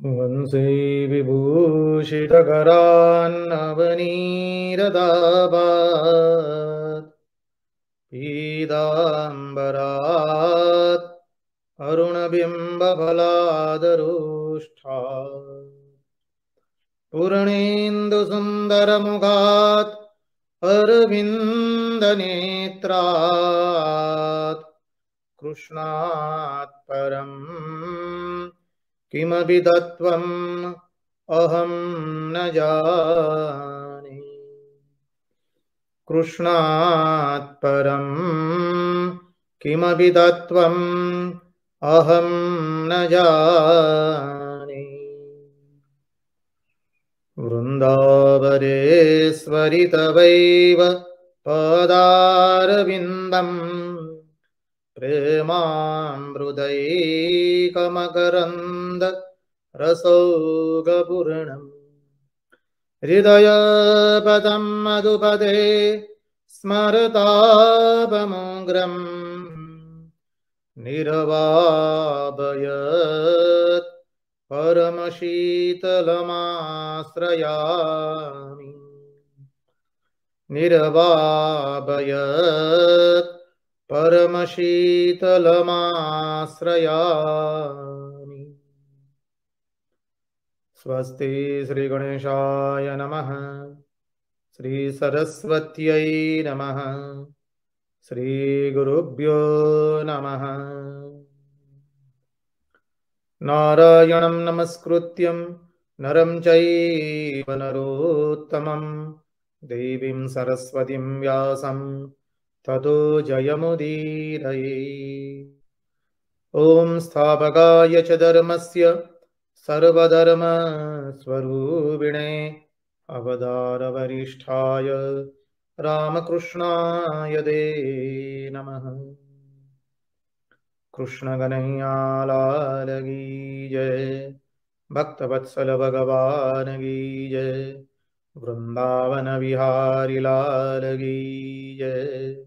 वंशी विभूषितकरान्नवनीरदाभात् पीताम्बरात् अरुणबिम्बफलादरुष्ठात् पूर्णेन्दुसुन्दरमुखात् अरविन्दनेत्रात् कृष्णात् परम् किमपि तत्त्वम् अहं न जाने। कृष्णात् परम् किमपि तत्त्वम् अहं न जाने। वृन्दावनेश्वरि तवैव पदारविन्दम् प्रेमामृतैकमकरन्द रसौगपूर्णम् हृदयपदं मधुपदे स्मरतापमुग्रम् निरवापयत् परमशीतलमाश्रयामि। निरवापयत् परमशीतलमाश्रयामि। स्वस्ति श्री गणेशाय नमः। श्री सरस्वत्यै नमः। श्री गुरुभ्यो नमः। नारायणं नमस्कृत्यं नरं चैव नरोत्तमं देवीं सरस्वतीं व्यासं ततो जयमुदीरये। ॐ स्थापकाय च धर्मस्य सर्वधर्मस्वरूपिणे अवतारवरिष्ठाय रामकृष्णाय ते नमः। कृष्ण कन्हैया लाल की जय। भक्तवत्सल भगवान की जय। वृंदावन विहारी लाल की जय।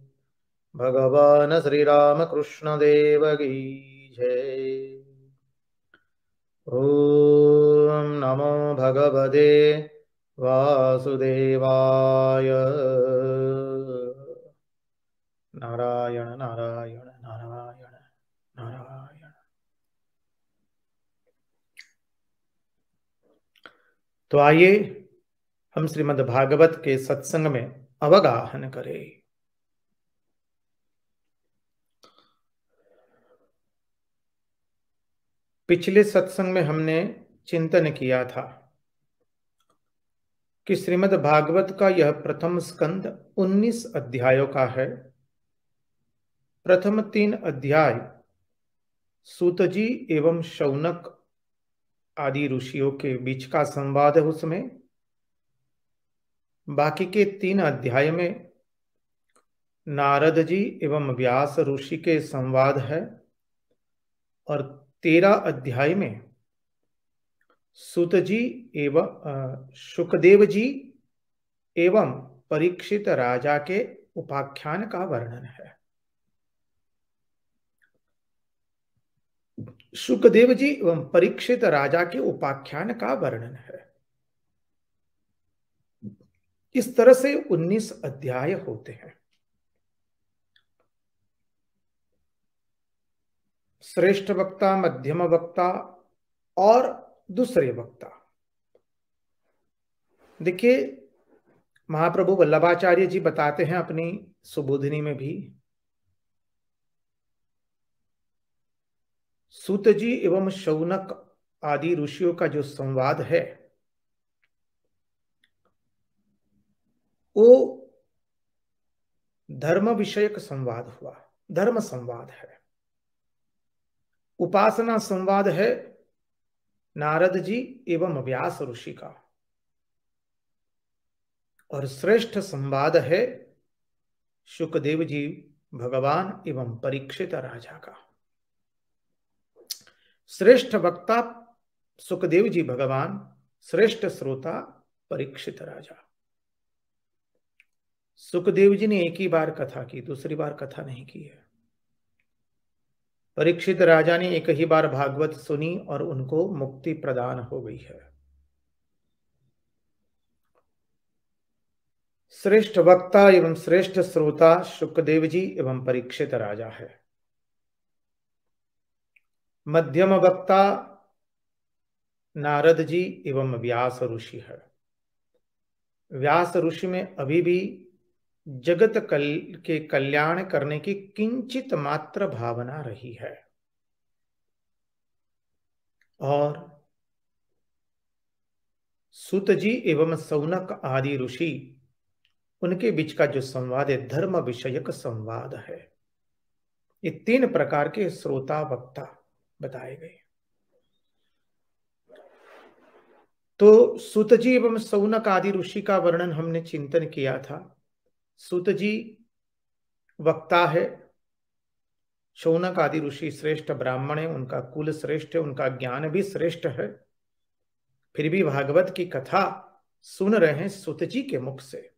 भगवान श्री राम कृष्ण देव की जय। ओम नमो भगवते वासुदेवाय। नारायण नारायण नारायण नारायण। तो आइए हम श्रीमद् भागवत के सत्संग में अवगाहन करें। पिछले सत्संग में हमने चिंतन किया था कि श्रीमद् भागवत का यह प्रथम स्कंद 19 अध्यायों का है। प्रथम 3 अध्याय सूतजी एवं शौनक आदि ऋषियों के बीच का संवाद है उसमें। बाकी के 3 अध्याय में नारद जी एवं व्यास ऋषि के संवाद है और 13 अध्याय में सूत जी एवं शुकदेव जी एवं परीक्षित राजा के उपाख्यान का वर्णन है। शुकदेव जी एवं परीक्षित राजा के उपाख्यान का वर्णन है। इस तरह से 19 अध्याय होते हैं। श्रेष्ठ वक्ता, मध्यम वक्ता और दूसरे वक्ता। देखिए, महाप्रभु वल्लभाचार्य जी बताते हैं अपनी सुबोधिनी में भी, सूत जी एवं शौनक आदि ऋषियों का जो संवाद है वो धर्म विषयक संवाद हुआ, धर्म संवाद है। उपासना संवाद है नारद जी एवं व्यास ऋषि का, और श्रेष्ठ संवाद है शुकदेव जी भगवान एवं परीक्षित राजा का। श्रेष्ठ वक्ता सुखदेव जी भगवान, श्रेष्ठ श्रोता परीक्षित राजा। सुखदेव जी ने एक ही बार कथा की, दूसरी बार कथा नहीं की है। परीक्षित राजा ने एक ही बार भागवत सुनी और उनको मुक्ति प्रदान हो गई है। श्रेष्ठ वक्ता एवं श्रेष्ठ श्रोता शुकदेव जी एवं परीक्षित राजा है। मध्यम वक्ता नारद जी एवं व्यास ऋषि है। व्यास ऋषि में अभी भी जगत के कल्याण करने की किंचित मात्र भावना रही है, और सूत जी एवं सौनक आदि ऋषि, उनके बीच का जो संवाद है धर्म विषयक संवाद है। ये 3 प्रकार के श्रोता वक्ता बताए गए। तो सूत जी एवं सौनक आदि ऋषि का वर्णन हमने चिंतन किया था। सूत जी वक्ता है, शौनक आदि ऋषि श्रेष्ठ ब्राह्मण है, उनका कुल श्रेष्ठ है, उनका ज्ञान भी श्रेष्ठ है। फिर भी भागवत की कथा सुन रहे हैं सूत जी के मुख से,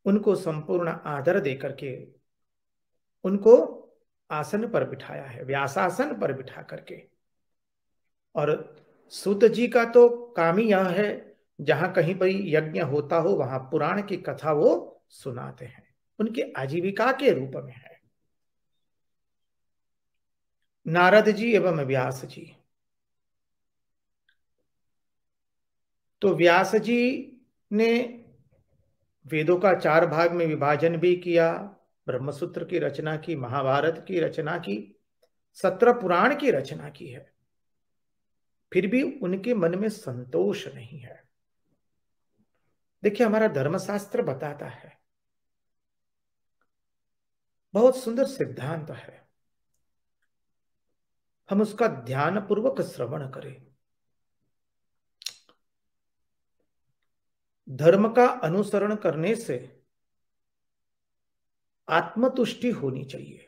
उनको संपूर्ण आदर देकर के उनको आसन पर बिठाया है, व्यासासन पर बिठा करके। और सूत जी का तो काम ही यह है, जहां कहीं पर यज्ञ होता हो वहां पुराण की कथा वो सुनाते हैं, उनकी आजीविका के रूप में है। नारद जी एवं व्यास जी, तो व्यास जी ने वेदों का 4 भाग में विभाजन भी किया, ब्रह्मसूत्र की रचना की, महाभारत की रचना की, 17 पुराण की रचना की है। फिर भी उनके मन में संतोष नहीं है। देखिए, हमारा धर्मशास्त्र बताता है, बहुत सुंदर सिद्धांत है, हम उसका ध्यान पूर्वक श्रवण करें। धर्म का अनुसरण करने से आत्मतुष्टि होनी चाहिए,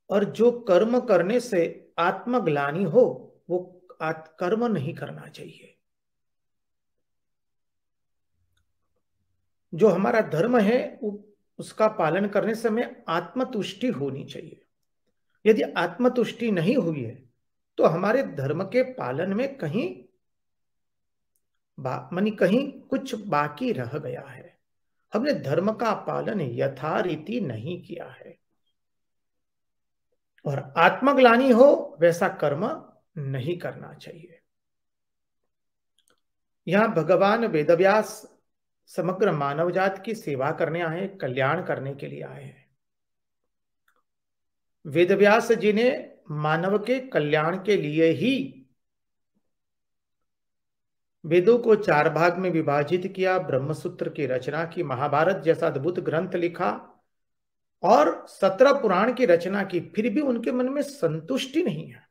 और जो कर्म करने से आत्मग्लानि हो वो कर्म नहीं करना चाहिए। जो हमारा धर्म है उसका पालन करने से हमें आत्मतुष्टि होनी चाहिए। यदि आत्मतुष्टि नहीं हुई है तो हमारे धर्म के पालन में कहीं कहीं कुछ बाकी रह गया है, हमने धर्म का पालन यथारीति नहीं किया है। और आत्मग्लानि हो वैसा कर्म नहीं करना चाहिए। यहां भगवान वेदव्यास समग्र मानव जात की सेवा करने आए, कल्याण करने के लिए आए हैं। वेदव्यास जी ने मानव के कल्याण के लिए ही वेदों को 4 भाग में विभाजित किया, ब्रह्मसूत्र की रचना की, महाभारत जैसा अद्भुत ग्रंथ लिखा और 17 पुराण की रचना की। फिर भी उनके मन में संतुष्टि नहीं है।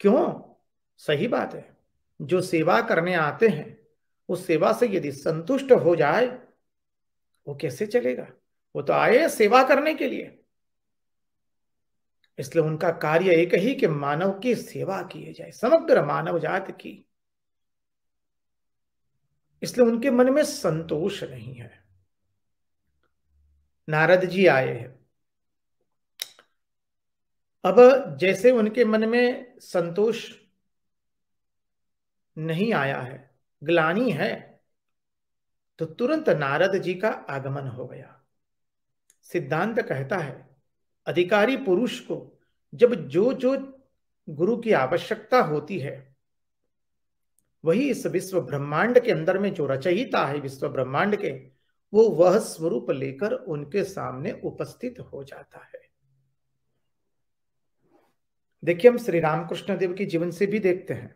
क्यों? सही बात है, जो सेवा करने आते हैं उस सेवा से यदि संतुष्ट हो जाए वो कैसे चलेगा? वो तो आए सेवा करने के लिए। इसलिए उनका कार्य एक ही कि मानव की सेवा की जाए, समग्र मानव जात की। इसलिए उनके मन में संतोष नहीं है। नारद जी आए हैं, अब जैसे उनके मन में संतोष नहीं आया है, ग्लानि है, तो तुरंत नारद जी का आगमन हो गया। सिद्धांत कहता है, अधिकारी पुरुष को जब जो जो गुरु की आवश्यकता होती है, वही इस विश्व ब्रह्मांड के अंदर में जो रचयिता है विश्व ब्रह्मांड के, वो वह स्वरूप लेकर उनके सामने उपस्थित हो जाता है। देखिए, हम श्री रामकृष्ण देव की जीवन से भी देखते हैं।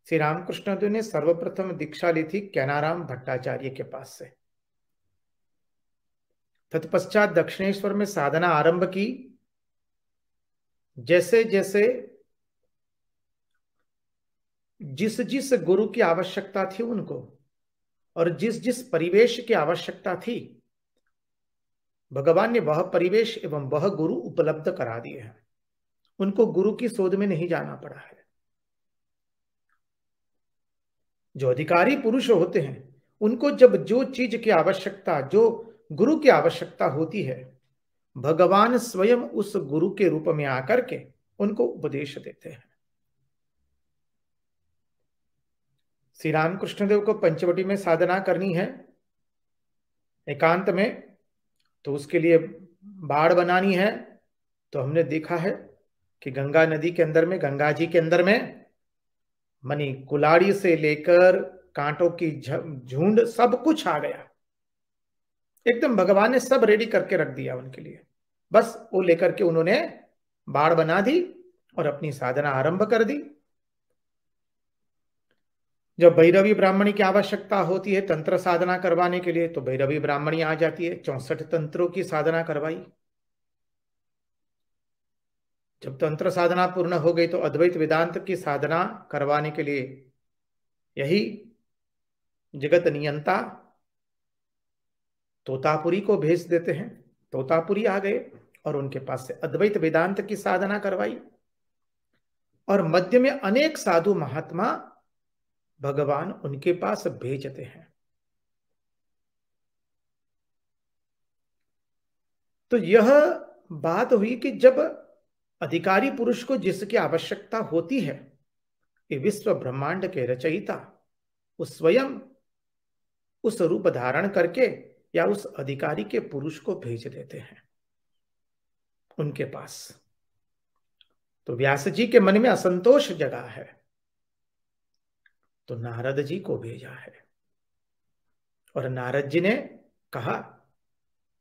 श्री रामकृष्ण देव ने सर्वप्रथम दीक्षा ली थी ज्ञानाराम भट्टाचार्य के पास से। तत्पश्चात दक्षिणेश्वर में साधना आरंभ की। जैसे जैसे जिस जिस गुरु की आवश्यकता थी उनको, और जिस जिस परिवेश की आवश्यकता थी, भगवान ने वह परिवेश एवं वह गुरु उपलब्ध करा दिए हैं। उनको गुरु की शोध में नहीं जाना पड़ा है। जो अधिकारी पुरुष होते हैं उनको जब जो चीज की आवश्यकता, जो गुरु की आवश्यकता होती है, भगवान स्वयं उस गुरु के रूप में आकर के उनको उपदेश देते हैं। श्री रामकृष्ण देव को पंचवटी में साधना करनी है एकांत में, तो उसके लिए बाड़ बनानी है। तो हमने देखा है कि गंगा नदी के अंदर में, गंगा जी के अंदर में मनी कुलाड़ी से लेकर कांटों की झुंड सब कुछ आ गया। एकदम भगवान ने सब रेडी करके रख दिया उनके लिए, बस वो लेकर के उन्होंने बाड़ बना दी और अपनी साधना आरंभ कर दी। जब भैरवी ब्राह्मणी की आवश्यकता होती है तंत्र साधना करवाने के लिए, तो भैरवी ब्राह्मणी आ जाती है, 64 तंत्रों की साधना करवाई। जब तंत्र साधना पूर्ण हो गई तो अद्वैत वेदांत की साधना करवाने के लिए यही जगत नियंता तोतापुरी को भेज देते हैं। तोतापुरी आ गए और उनके पास से अद्वैत वेदांत की साधना करवाई। और मध्य में अनेक साधु महात्मा भगवान उनके पास भेजते हैं। तो यह बात हुई कि जब अधिकारी पुरुष को जिसकी आवश्यकता होती है, ये विश्व ब्रह्मांड के रचयिता वो स्वयं उस रूप धारण करके या उस अधिकारी के पुरुष को भेज देते हैं उनके पास। तो व्यास जी के मन में असंतोष जगा है, तो नारद जी को भेजा है। और नारद जी ने कहा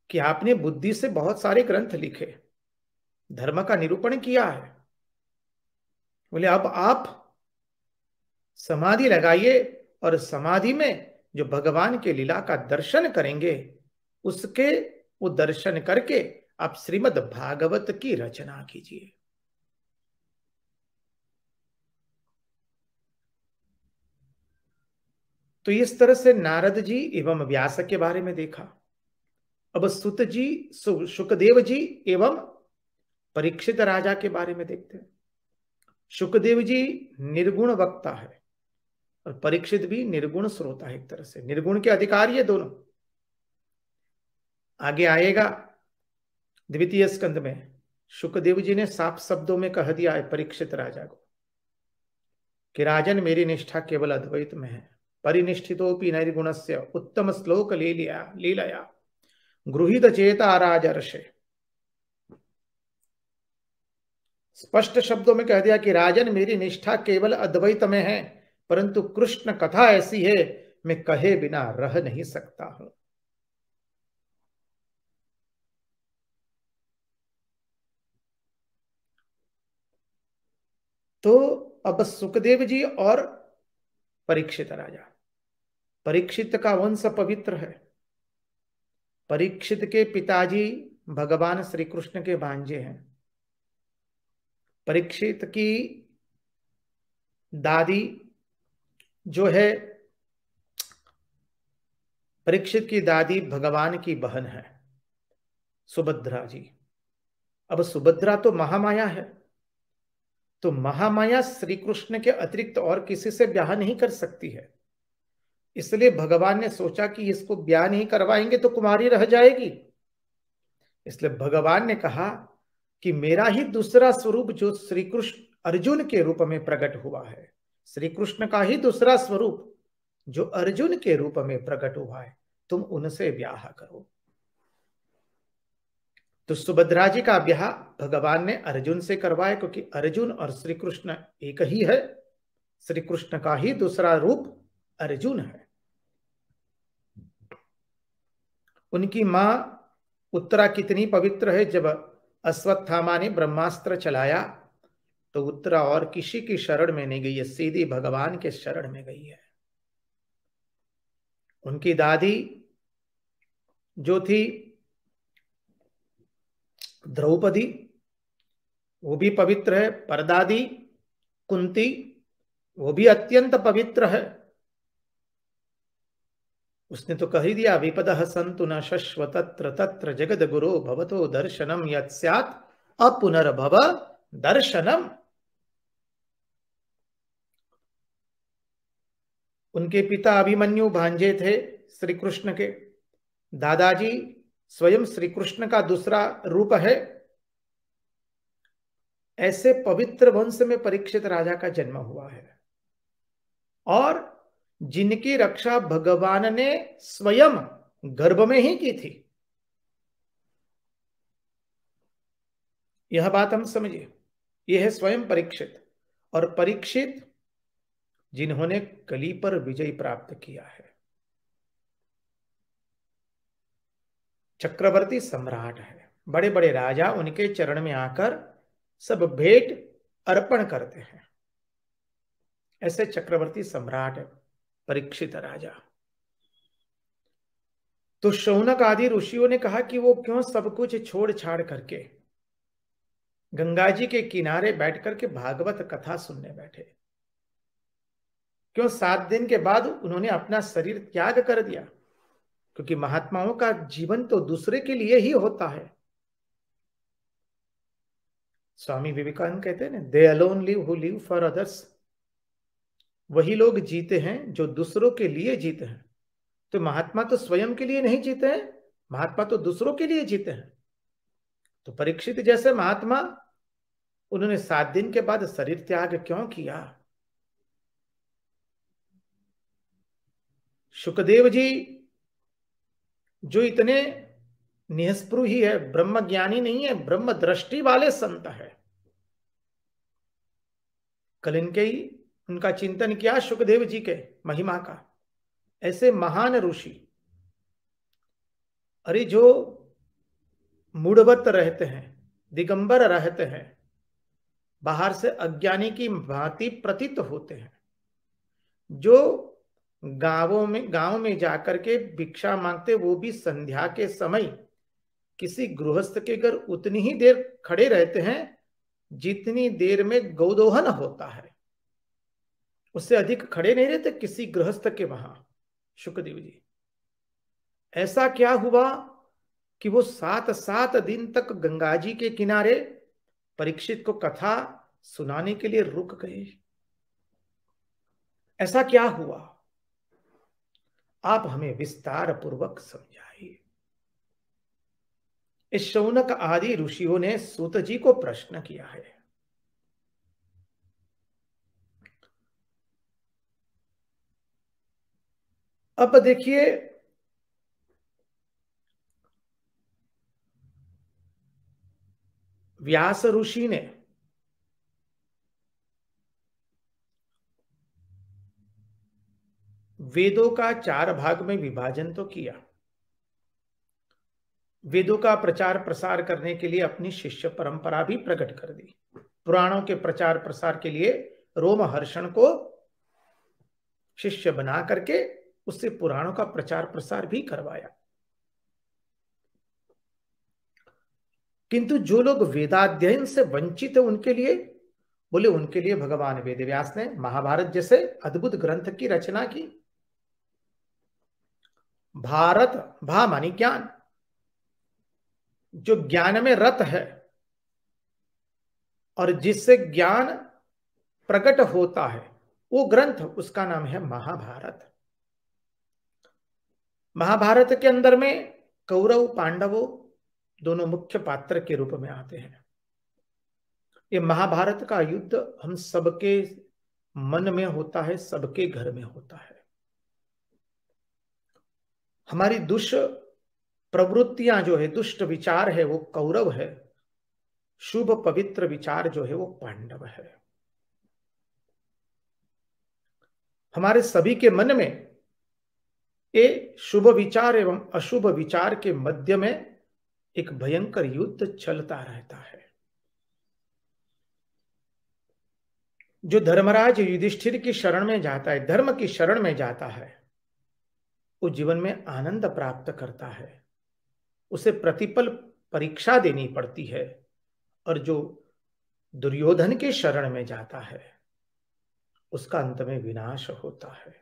कि आपने बुद्धि से बहुत सारे ग्रंथ लिखे, धर्म का निरूपण किया है, बोले अब आप समाधि लगाइए और समाधि में जो भगवान के लीला का दर्शन करेंगे, उसके वो दर्शन करके आप श्रीमद् भागवत की रचना कीजिए। तो इस तरह से नारद जी एवं व्यास के बारे में देखा। अब सुत जी, शुकदेव जी एवं परीक्षित राजा के बारे में देखते हैं। शुकदेव जी निर्गुण वक्ता है और परीक्षित भी निर्गुण श्रोता है, एक तरह से निर्गुण के अधिकारी है दोनों। आगे आएगा द्वितीय स्कंद में, शुकदेव जी ने साफ शब्दों में कह दिया है परीक्षित राजा को कि राजन मेरी निष्ठा केवल अद्वैत में है, परिनिष्ठितोपि नैर्गुणस्य उत्तम श्लोक लीलया गृहीत चेता राजर्षे। स्पष्ट शब्दों में कह दिया कि राजन मेरी निष्ठा केवल अद्वैत में है, परंतु कृष्ण कथा ऐसी है मैं कहे बिना रह नहीं सकता हूं। तो अब सुखदेव जी और परीक्षित राजा, परीक्षित का वंश पवित्र है। परीक्षित के पिताजी भगवान श्री कृष्ण के भांजे हैं। परीक्षित की दादी जो है, परीक्षित की दादी भगवान की बहन है सुभद्रा जी। अब सुभद्रा तो महामाया है, तो महामाया श्री कृष्ण के अतिरिक्त और किसी से ब्याह नहीं कर सकती है। इसलिए भगवान ने सोचा कि इसको ब्याह नहीं करवाएंगे तो कुमारी रह जाएगी। इसलिए भगवान ने कहा कि मेरा ही दूसरा स्वरूप जो श्री कृष्ण अर्जुन के रूप में प्रकट हुआ है, श्री कृष्ण का ही दूसरा स्वरूप जो अर्जुन के रूप में प्रकट हुआ है, तुम उनसे ब्याह करो। तो सुभद्रा जी का ब्याह भगवान ने अर्जुन से करवाया, क्योंकि अर्जुन और श्री कृष्ण एक ही है। श्री कृष्ण का ही दूसरा रूप अर्जुन है। उनकी मां उत्तरा कितनी पवित्र है। जब अश्वत्थामा ने ब्रह्मास्त्र चलाया तो उत्तरा और किसी की शरण में नहीं गई है, सीधी भगवान के शरण में गई है। उनकी दादी जो थी द्रौपदी, वो भी पवित्र है। परदादी कुंती, वो भी अत्यंत पवित्र है। उसने तो कह ही दिया, विपदः सन्तु न शश्व तत्र तत्र जगद गुरो भवतो दर्शनम यत् स्यात् अपुनर्भव दर्शनम। उनके पिता अभिमन्यु भांजे थे श्री कृष्ण के। दादाजी स्वयं श्री कृष्ण का दूसरा रूप है। ऐसे पवित्र वंश में परीक्षित राजा का जन्म हुआ है और जिनकी रक्षा भगवान ने स्वयं गर्भ में ही की थी। यह बात हम समझिए। यह है स्वयं परीक्षित, और परीक्षित जिन्होंने कली पर विजय प्राप्त किया है, चक्रवर्ती सम्राट है। बड़े बड़े राजा उनके चरण में आकर सब भेंट अर्पण करते हैं। ऐसे चक्रवर्ती सम्राट परीक्षित राजा। तो शौनक आदि ऋषियों ने कहा कि वो क्यों सब कुछ छोड़ छाड़ करके गंगा जी के किनारे बैठ करके भागवत कथा सुनने बैठे। क्यों 7 दिन के बाद उन्होंने अपना शरीर त्याग कर दिया, क्योंकि महात्माओं का जीवन तो दूसरे के लिए ही होता है। स्वामी विवेकानंद कहते हैं ना, दे alone live who live for others. वही लोग जीते हैं जो दूसरों के लिए जीते हैं। तो महात्मा तो स्वयं के लिए नहीं जीते हैं, महात्मा तो दूसरों के लिए जीते हैं। तो परीक्षित जैसे महात्मा, उन्होंने 7 दिन के बाद शरीर त्याग क्यों किया? सुखदेव जी जो इतने निस्पृही है, ब्रह्म ज्ञानी नहीं है, ब्रह्म दृष्टि वाले संत है। कल इनके ही उनका चिंतन किया सुखदेव जी के महिमा का। ऐसे महान ऋषि, अरे जो मूढ़वत रहते हैं, दिगंबर रहते हैं, बाहर से अज्ञानी की भांति प्रतीत होते हैं, जो गांव में जाकर के भिक्षा मांगते, वो भी संध्या के समय किसी गृहस्थ के घर उतनी ही देर खड़े रहते हैं जितनी देर में गोदोहन होता है। उससे अधिक खड़े नहीं रहते किसी गृहस्थ के वहां। सुखदेव जी, ऐसा क्या हुआ कि वो 7 दिन तक गंगा जी के किनारे परीक्षित को कथा सुनाने के लिए रुक गए? ऐसा क्या हुआ? आप हमें विस्तार पूर्वक समझाइए। इस शौनक आदि ऋषियों ने सूत जी को प्रश्न किया है। अब देखिए, व्यास ऋषि ने वेदों का 4 भाग में विभाजन तो किया। वेदों का प्रचार प्रसार करने के लिए अपनी शिष्य परंपरा भी प्रकट कर दी। पुराणों के प्रचार प्रसार के लिए रोमहर्षण को शिष्य बना करके उससे पुराणों का प्रचार प्रसार भी करवाया। किंतु जो लोग वेदाध्ययन से वंचित है, उनके लिए बोले, उनके लिए भगवान वेदव्यास ने महाभारत जैसे अद्भुत ग्रंथ की रचना की। भारत, भा मानी ज्ञान, जो ज्ञान में रत है और जिससे ज्ञान प्रकट होता है, वो ग्रंथ, उसका नाम है महाभारत। महाभारत के अंदर में कौरव पांडवों दोनों मुख्य पात्र के रूप में आते हैं। ये महाभारत का युद्ध हम सबके मन में होता है, सबके घर में होता है। हमारी दुष्ट प्रवृत्तियां जो है, दुष्ट विचार है, वो कौरव है। शुभ पवित्र विचार जो है वो पांडव है। हमारे सभी के मन में ये शुभ विचार एवं अशुभ विचार के मध्य में एक भयंकर युद्ध चलता रहता है। जो धर्मराज युधिष्ठिर की शरण में जाता है, धर्म की शरण में जाता है, वो जीवन में आनंद प्राप्त करता है। उसे प्रतिपल परीक्षा देनी पड़ती है। और जो दुर्योधन के शरण में जाता है, उसका अंत में विनाश होता है।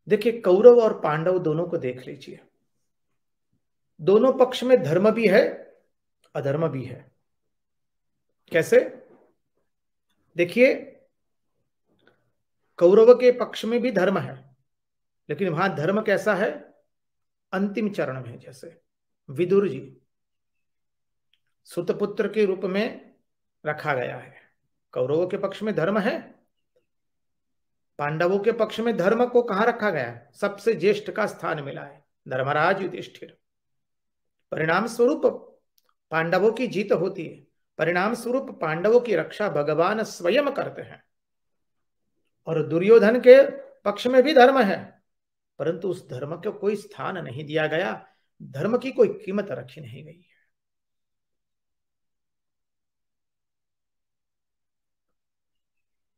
देखिए, कौरव और पांडव दोनों को देख लीजिए। दोनों पक्ष में धर्म भी है, अधर्म भी है। कैसे? देखिए, कौरव के पक्ष में भी धर्म है, लेकिन वहां धर्म कैसा है? अंतिम चरण में, जैसे विदुर जी सुतपुत्र के रूप में रखा गया है। कौरवों के पक्ष में धर्म है, पांडवों के पक्ष में धर्म को कहां रखा गया है? सबसे ज्येष्ठ का स्थान मिला है, धर्मराज युधिष्ठिर। परिणाम स्वरूप पांडवों की जीत होती है, परिणाम स्वरूप पांडवों की रक्षा भगवान स्वयं करते हैं। और दुर्योधन के पक्ष में भी धर्म है, परंतु उस धर्म को कोई स्थान नहीं दिया गया, धर्म की कोई कीमत रखी नहीं गई है।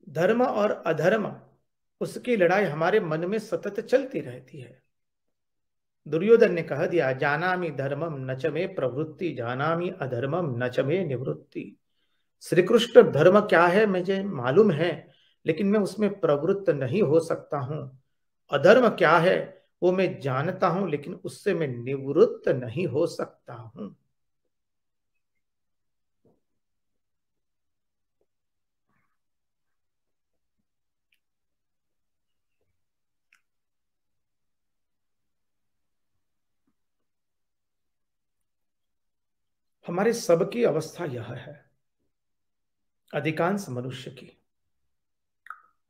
धर्म और अधर्म, उसकी लड़ाई हमारे मन में सतत चलती रहती है। दुर्योधन ने कह दिया, जानामि धर्मम न च मे प्रवृत्ति, जानामि अधर्मम न च मे निवृत्ति। श्री कृष्ण धर्म क्या है मुझे मालूम है, लेकिन मैं उसमें प्रवृत्त नहीं हो सकता हूं। अधर्म क्या है वो मैं जानता हूं, लेकिन उससे मैं निवृत्त नहीं हो सकता हूं। हमारे सबकी अवस्था यह है, अधिकांश मनुष्य की।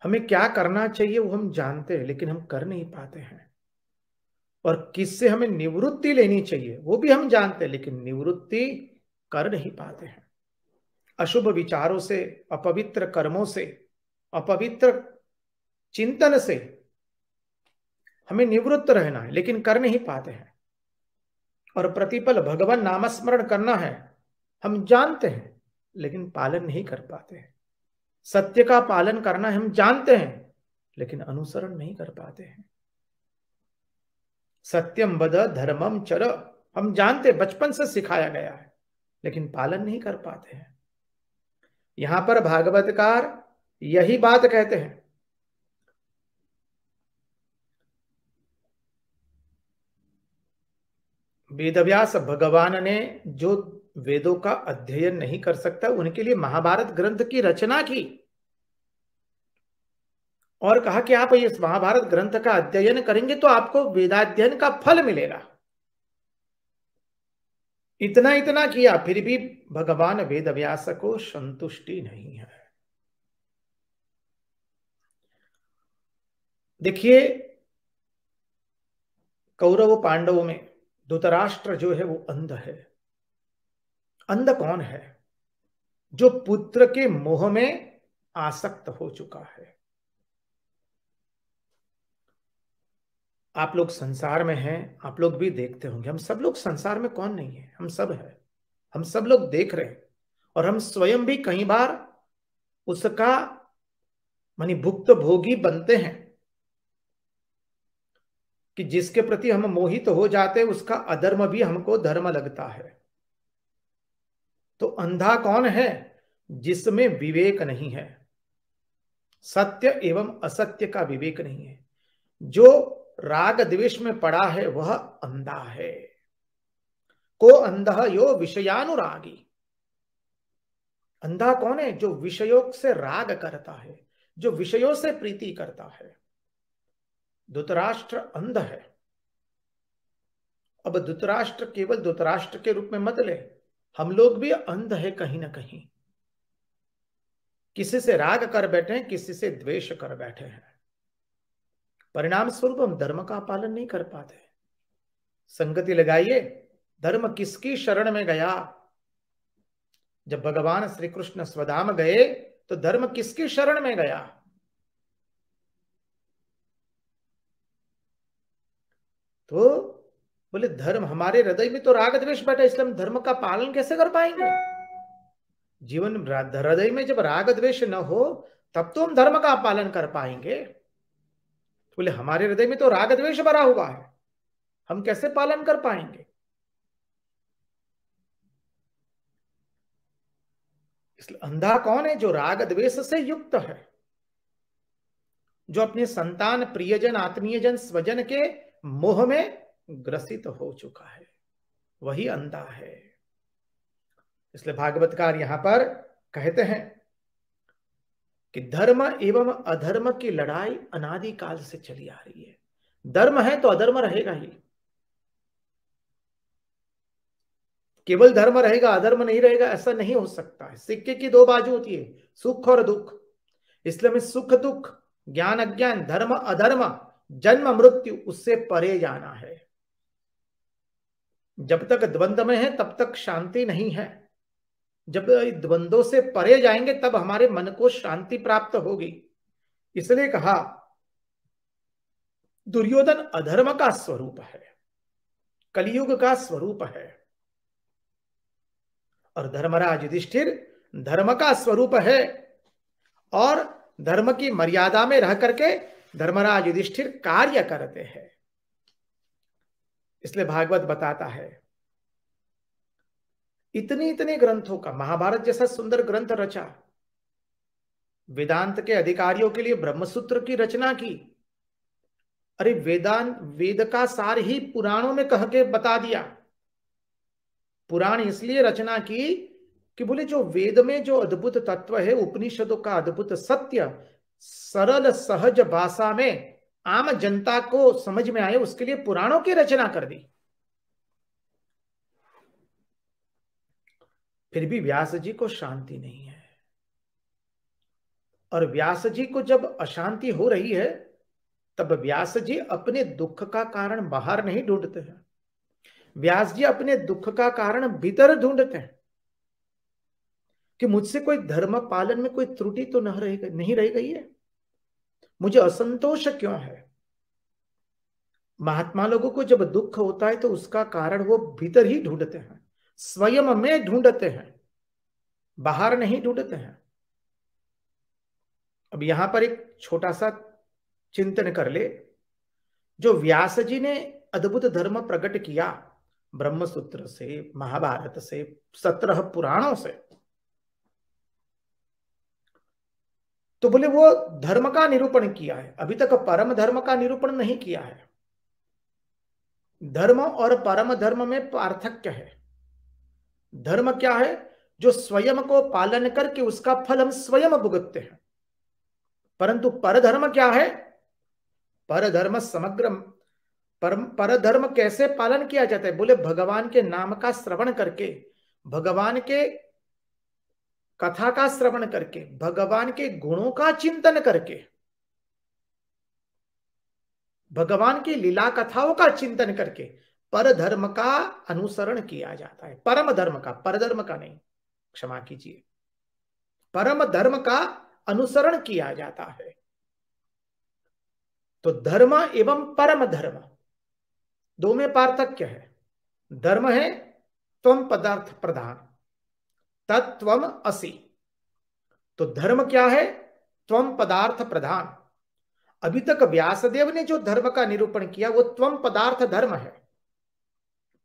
हमें क्या करना चाहिए वो हम जानते हैं, लेकिन हम कर नहीं पाते हैं। और किससे हमें निवृत्ति लेनी चाहिए वो भी हम जानते हैं, लेकिन निवृत्ति कर नहीं पाते हैं। अशुभ विचारों से, अपवित्र कर्मों से, अपवित्र चिंतन से हमें निवृत्त रहना है, लेकिन कर नहीं पाते हैं। और प्रतिपल भगवान नामस्मरण करना है, हम जानते हैं, लेकिन पालन नहीं कर पाते हैं। सत्य का पालन करना हम जानते हैं, लेकिन अनुसरण नहीं कर पाते हैं। सत्यम वद धर्मम चर, हम जानते, बचपन से सिखाया गया है, लेकिन पालन नहीं कर पाते हैं। यहां पर भागवतकार यही बात कहते हैं। वेदव्यास भगवान ने जो वेदों का अध्ययन नहीं कर सकता, उनके लिए महाभारत ग्रंथ की रचना की और कहा कि आप इस महाभारत ग्रंथ का अध्ययन करेंगे तो आपको वेदाध्ययन का फल मिलेगा। इतना इतना किया, फिर भी भगवान वेदव्यास को संतुष्टि नहीं है। देखिए, कौरव पांडवों में धृतराष्ट्र जो है वो अंध है। अंध कौन है? जो पुत्र के मोह में आसक्त हो चुका है। आप लोग संसार में हैं, आप लोग भी देखते होंगे, हम सब लोग संसार में कौन नहीं है, हम सब है, हम सब लोग देख रहे हैं। और हम स्वयं भी कई बार उसका मानी भुक्त भोगी बनते हैं कि जिसके प्रति हम मोहित हो जाते हैं उसका अधर्म भी हमको धर्म लगता है। तो अंधा कौन है? जिसमें विवेक नहीं है, सत्य एवं असत्य का विवेक नहीं है। जो राग द्वेष में पड़ा है वह अंधा है। को अंधा यो विषयानुरागी। अंधा कौन है? जो विषयों से राग करता है, जो विषयों से प्रीति करता है। धृतराष्ट्र अंध है। अब धृतराष्ट्र केवल धृतराष्ट्र के रूप में मत ले, हम लोग भी अंध है कहीं ना कहीं। किसी से राग कर बैठे हैं, किसी से द्वेष कर बैठे हैं। परिणाम स्वरूप हम धर्म का पालन नहीं कर पाते। संगति लगाइए, धर्म किसकी शरण में गया? जब भगवान श्री कृष्ण स्वधाम गए तो धर्म किसकी शरण में गया? तो बोले धर्म हमारे हृदय में तो राग द्वेष बैठा, इसलिए हम धर्म का पालन कैसे कर पाएंगे? जीवन हृदय में जब राग द्वेष न हो तब तो हम धर्म का पालन कर पाएंगे। बोले हमारे हृदय में तो राग द्वेष भरा हुआ है, हम कैसे पालन कर पाएंगे? इसलिए अंधा कौन है? जो राग द्वेष से युक्त है, जो अपने संतान, प्रियजन, आत्मीयजन, स्वजन के मोह में ग्रसित हो चुका है, वही अंधा है। इसलिए भागवतकार यहां पर कहते हैं कि धर्म एवं अधर्म की लड़ाई अनादिकाल से चली आ रही है। धर्म है तो अधर्म रहेगा ही। केवल धर्म रहेगा अधर्म नहीं रहेगा ऐसा नहीं हो सकता है। सिक्के की दो बाजू होती है, सुख और दुख। इसलिए हमें सुख दुख, ज्ञान अज्ञान, धर्म अधर्म, जन्म मृत्यु, उससे परे जाना है। जब तक द्वंद्व में है तब तक शांति नहीं है। जब द्वंद्वों से परे जाएंगे तब हमारे मन को शांति प्राप्त होगी। इसलिए कहा दुर्योधन अधर्म का स्वरूप है, कलयुग का स्वरूप है, और धर्मराज युधिष्ठिर धर्म का स्वरूप है। और धर्म की मर्यादा में रह करके धर्मराज युधिष्ठिर कार्य करते हैं। इसलिए भागवत बताता है इतने इतने ग्रंथों का, महाभारत जैसा सुंदर ग्रंथ रचा, वेदांत के अधिकारियों के लिए ब्रह्मसूत्र की रचना की। अरे वेदांत, वेद का सार ही पुराणों में कह के बता दिया। पुराण इसलिए रचना की कि बोले जो वेद में जो अद्भुत तत्व है, उपनिषदों का अद्भुत सत्य, सरल सहज भाषा में आम जनता को समझ में आए, उसके लिए पुराणों की रचना कर दी। फिर भी व्यास जी को शांति नहीं है, और व्यास जी को जब अशांति हो रही है तब व्यास जी अपने दुख का कारण बाहर नहीं ढूंढते हैं, व्यास जी अपने दुख का कारण भीतर ढूंढते हैं कि मुझसे कोई धर्म पालन में कोई त्रुटि तो नहीं रह गई है, मुझे असंतोष क्यों है। महात्मा लोगों को जब दुख होता है तो उसका कारण वो भीतर ही ढूंढते हैं, स्वयं में ढूंढते हैं, बाहर नहीं ढूंढते हैं। अब यहां पर एक छोटा सा चिंतन कर ले। जो व्यास जी ने अद्भुत धर्म प्रकट किया ब्रह्मसूत्र से, महाभारत से, 17 पुराणों से, तो बोले वो धर्म का निरूपण किया है, अभी तक परम धर्म का निरूपण नहीं किया है। धर्म और परम धर्म में पार्थक्य है। धर्म क्या है? जो स्वयं को पालन करके उसका फल हम स्वयं भुगतते हैं। परंतु परधर्म क्या है? परधर्म समग्र, परधर्म कैसे पालन किया जाता है? बोले भगवान के नाम का श्रवण करके, भगवान के कथा का श्रवण करके, भगवान के गुणों का चिंतन करके, भगवान की लीला कथाओं का चिंतन करके परधर्म का अनुसरण किया जाता है। परम धर्म का, परधर्म का नहीं, क्षमा कीजिए, परम धर्म का अनुसरण किया जाता है। तो धर्म एवं परम धर्म दो में पार्थक्य है। धर्म है त्वम पदार्थ प्रधान, तत्त्वम असि। तो धर्म क्या है? त्वम पदार्थ प्रधान। अभी तक व्यासदेव ने जो धर्म का निरूपण किया वो त्वम पदार्थ धर्म है,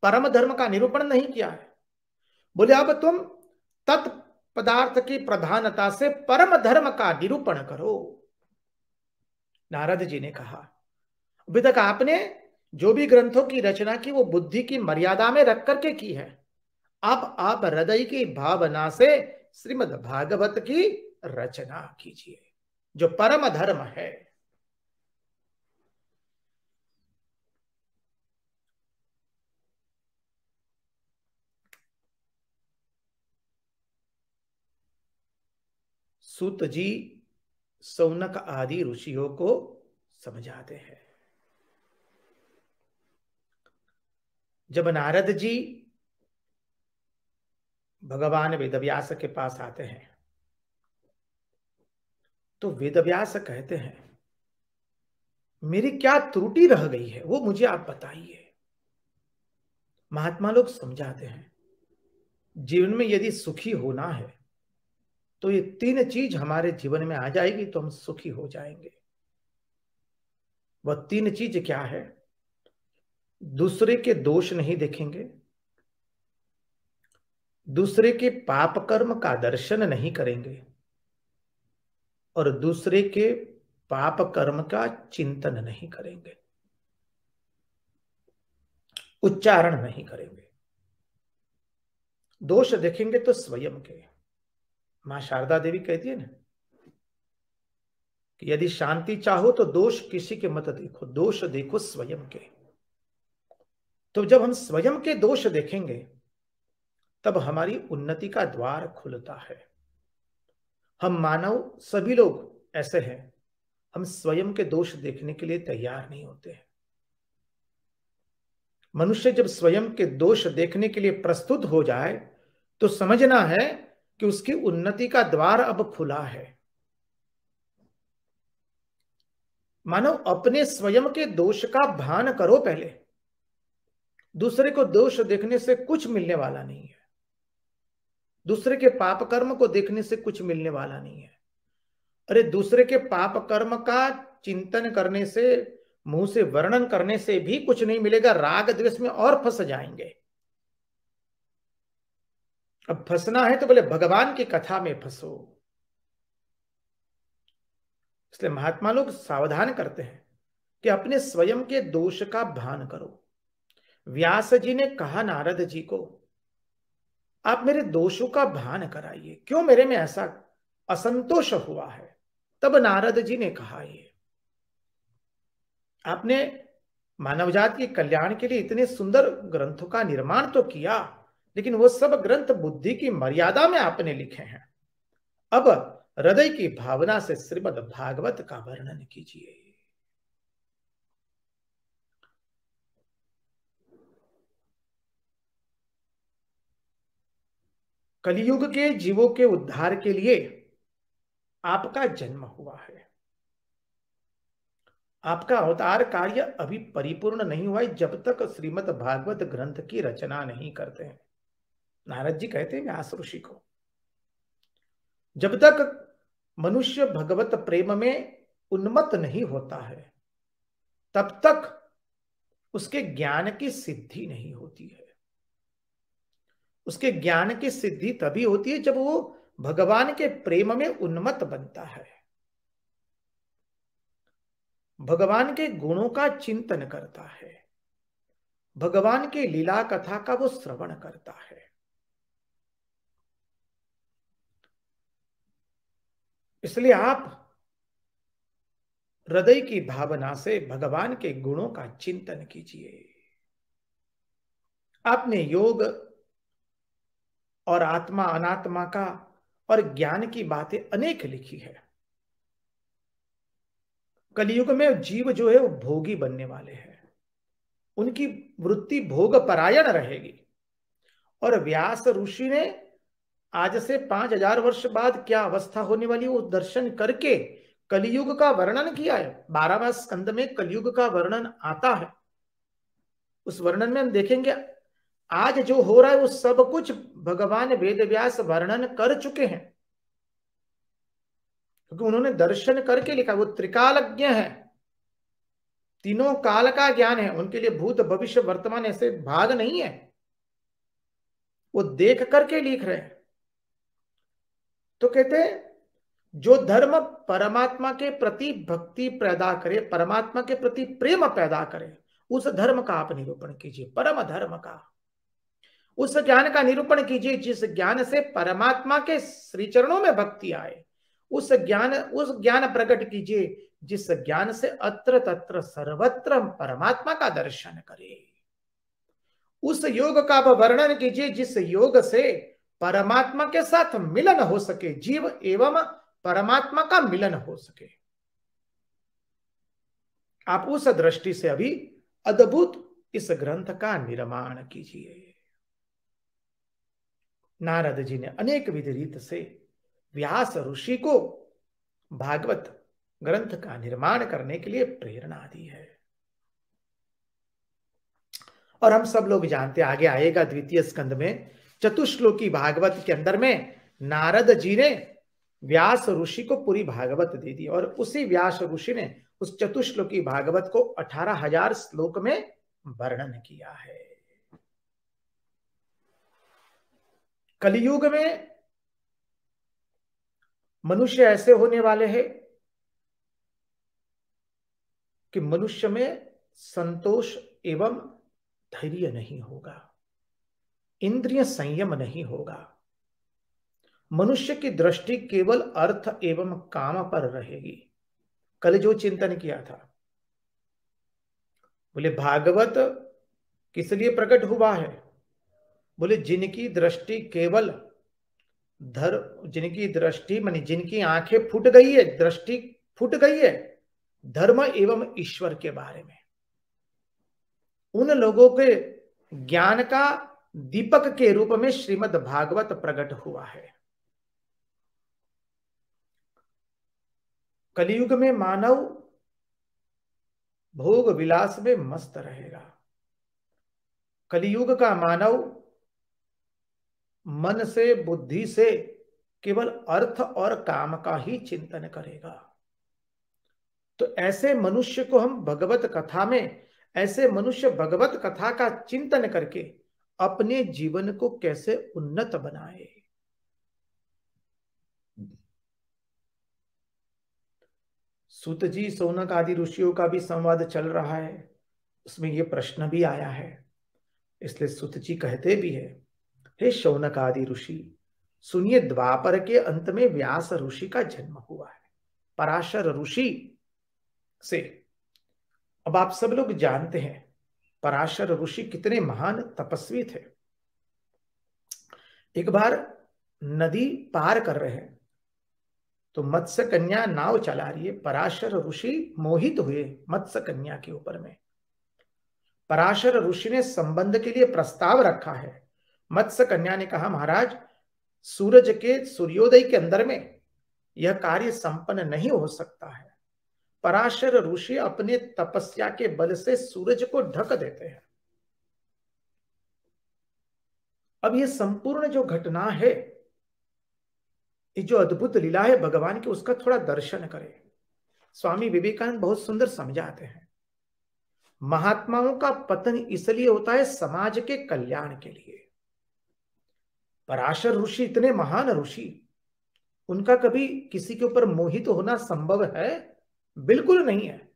परम धर्म का निरूपण नहीं किया है। बोले अब तुम तत्पदार्थ की प्रधानता से परम धर्म का निरूपण करो। नारद जी ने कहा अभी तक आपने जो भी ग्रंथों की रचना की वो बुद्धि की मर्यादा में रख करके की है, अब आप हृदय की भावना से श्रीमद् भागवत की रचना कीजिए जो परम धर्म है। सूत जी सौनक आदि ऋषियों को समझाते हैं। जब नारद जी भगवान वेदव्यास के पास आते हैं तो वेदव्यास कहते हैं मेरी क्या त्रुटि रह गई है वो मुझे आप बताइए। महात्मा लोग समझाते हैं जीवन में यदि सुखी होना है तो ये 3 चीज हमारे जीवन में आ जाएगी तो हम सुखी हो जाएंगे। वह 3 चीज क्या है? दूसरे के दोष नहीं देखेंगे, दूसरे के पाप कर्म का दर्शन नहीं करेंगे, और दूसरे के पाप कर्म का चिंतन नहीं करेंगे, उच्चारण नहीं करेंगे। दोष देखेंगे तो स्वयं के। मां शारदा देवी कहती है ना कि यदि शांति चाहो तो दोष किसी के मत देखो, दोष देखो स्वयं के। तो जब हम स्वयं के दोष देखेंगे तब हमारी उन्नति का द्वार खुलता है। हम मानव सभी लोग ऐसे हैं, हम स्वयं के दोष देखने के लिए तैयार नहीं होते हैं। मनुष्य जब स्वयं के दोष देखने के लिए प्रस्तुत हो जाए तो समझना है कि उसकी उन्नति का द्वार अब खुला है। मानो अपने स्वयं के दोष का भान करो पहले। दूसरे को दोष देखने से कुछ मिलने वाला नहीं है। दूसरे के पाप कर्म को देखने से कुछ मिलने वाला नहीं है। अरे दूसरे के पाप कर्म का चिंतन करने से, मुंह से वर्णन करने से भी कुछ नहीं मिलेगा, राग द्वेष में और फंस जाएंगे। अब फंसना है तो बोले भगवान की कथा में फंसो। इसलिए महात्मा लोग सावधान करते हैं कि अपने स्वयं के दोष का भान करो। व्यास जी ने कहा नारद जी को, आप मेरे दोषों का भान कराइए, क्यों मेरे में ऐसा असंतोष हुआ है। तब नारद जी ने कहा, ये आपने मानवजात के कल्याण के लिए इतने सुंदर ग्रंथों का निर्माण तो किया, लेकिन वो सब ग्रंथ बुद्धि की मर्यादा में आपने लिखे हैं। अब हृदय की भावना से श्रीमद् भागवत का वर्णन कीजिए। कलियुग के जीवों के उद्धार के लिए आपका जन्म हुआ है। आपका अवतार कार्य अभी परिपूर्ण नहीं हुआ है जब तक श्रीमद् भागवत ग्रंथ की रचना नहीं करते हैं। नारद जी कहते हैं व्यास ऋषि को, जब तक मनुष्य भगवत प्रेम में उन्मत्त नहीं होता है तब तक उसके ज्ञान की सिद्धि नहीं होती है। उसके ज्ञान की सिद्धि तभी होती है जब वो भगवान के प्रेम में उन्मत्त बनता है, भगवान के गुणों का चिंतन करता है, भगवान के लीला कथा का वो श्रवण करता है। इसलिए आप हृदय की भावना से भगवान के गुणों का चिंतन कीजिए। आपने योग और आत्मा अनात्मा का और ज्ञान की बातें अनेक लिखी है। कलियुग में जीव जो है वो भोगी बनने वाले हैं, उनकी वृत्ति भोग परायण रहेगी। और व्यास ऋषि ने आज से 5000 वर्ष बाद क्या अवस्था होने वाली वो दर्शन करके कलियुग का वर्णन किया है। 12वां स्कंद में कलियुग का वर्णन आता है। उस वर्णन में हम देखेंगे आज जो हो रहा है वो सब कुछ भगवान वेद व्यास वर्णन कर चुके हैं, क्योंकि उन्होंने दर्शन करके लिखा। वो त्रिकालज्ञ है, तीनों काल का ज्ञान है उनके लिए, भूत भविष्य वर्तमान ऐसे भाग नहीं है, वो देख करके लिख रहे हैं। तो कहते हैं जो धर्म परमात्मा के प्रति भक्ति पैदा करे, परमात्मा के प्रति प्रेम पैदा करे, उस धर्म का आप निरूपण कीजिए, परम धर्म का। उस ज्ञान का निरूपण कीजिए जिस ज्ञान से परमात्मा के श्री चरणों में भक्ति आए। उस ज्ञान प्रकट कीजिए जिस ज्ञान से अत्र तत्र सर्वत्र परमात्मा का दर्शन करे। उस योग का वर्णन कीजिए जिस योग से परमात्मा के साथ मिलन हो सके, जीव एवं परमात्मा का मिलन हो सके। आप उस दृष्टि से अभी अद्भुत इस ग्रंथ का निर्माण कीजिए। नारद जी ने अनेक विधि रीत से व्यास ऋषि को भागवत ग्रंथ का निर्माण करने के लिए प्रेरणा दी है। और हम सब लोग जानते, आगे आएगा द्वितीय स्कंद में चतुश्लोकी भागवत के अंदर में नारद जी ने व्यास ऋषि को पूरी भागवत दे दी, और उसी व्यास ऋषि ने उस चतुश्लोकी भागवत को 18,000 श्लोक में वर्णन किया है। कलियुग में मनुष्य ऐसे होने वाले हैं कि मनुष्य में संतोष एवं धैर्य नहीं होगा, इंद्रिय संयम नहीं होगा, मनुष्य की दृष्टि केवल अर्थ एवं काम पर रहेगी। कल जो चिंतन किया था, बोले भागवत किस लिए प्रकट हुआ है, बोले जिनकी दृष्टि केवल जिनकी दृष्टि मानी जिनकी आंखें फूट गई है, दृष्टि फूट गई है धर्म एवं ईश्वर के बारे में, उन लोगों के ज्ञान का दीपक के रूप में श्रीमद् भागवत प्रकट हुआ है। कलियुग में मानव भोग विलास में मस्त रहेगा। कलियुग का मानव मन से, बुद्धि से केवल अर्थ और काम का ही चिंतन करेगा। तो ऐसे मनुष्य को हम भगवत कथा में, ऐसे मनुष्य भगवत कथा का चिंतन करके अपने जीवन को कैसे उन्नत बनाए। सूत जी, शौनक आदि ऋषियों का भी संवाद चल रहा है, उसमें यह प्रश्न भी आया है। इसलिए सूत जी कहते भी है, हे शौनक आदि ऋषि सुनिए, द्वापर के अंत में व्यास ऋषि का जन्म हुआ है, पराशर ऋषि से। अब आप सब लोग जानते हैं पराशर ऋषि कितने महान तपस्वी थे। एक बार नदी पार कर रहे हैं तो मत्स्य कन्या नाव चला रही है। पराशर ऋषि मोहित हुए मत्स्य कन्या के ऊपर में। पराशर ऋषि ने संबंध के लिए प्रस्ताव रखा है। मत्स्य कन्या ने कहा, महाराज सूरज के सूर्योदय के अंदर में यह कार्य संपन्न नहीं हो सकता है। पराशर ऋषि अपने तपस्या के बल से सूरज को ढक देते हैं। अब यह संपूर्ण जो घटना है, ये जो अद्भुत लीला है भगवान की, उसका थोड़ा दर्शन करें। स्वामी विवेकानंद बहुत सुंदर समझाते हैं, महात्माओं का पतन इसलिए होता है समाज के कल्याण के लिए। पराशर ऋषि इतने महान ऋषि, उनका कभी किसी के ऊपर मोहित होना संभव है? बिल्कुल नहीं है।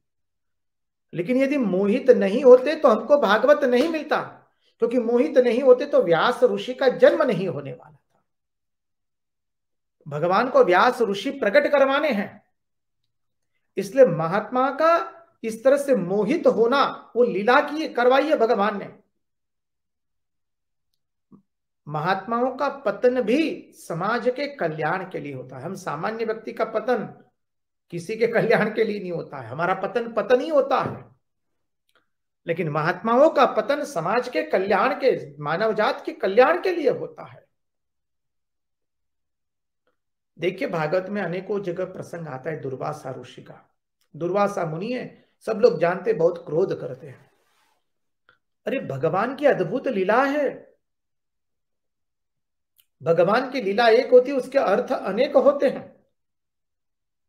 लेकिन यदि मोहित नहीं होते तो हमको भागवत नहीं मिलता, क्योंकि मोहित नहीं होते तो व्यास ऋषि का जन्म नहीं होने वाला था। भगवान को व्यास ऋषि प्रकट करवाने हैं, इसलिए महात्मा का इस तरह से मोहित होना, वो लीला की करवाई है भगवान ने। महात्माओं का पतन भी समाज के कल्याण के लिए होता है। हम सामान्य व्यक्ति का पतन किसी के कल्याण के लिए नहीं होता है, हमारा पतन पतन ही होता है। लेकिन महात्माओं का पतन समाज के कल्याण के, मानव जात के कल्याण के लिए होता है। देखिए भागवत में अनेकों जगह प्रसंग आता है दुर्वासा ऋषि का। दुर्वासा मुनि है, सब लोग जानते, बहुत क्रोध करते हैं। अरे भगवान की अद्भुत लीला है। भगवान की लीला एक होती है, उसके अर्थ अनेक होते हैं।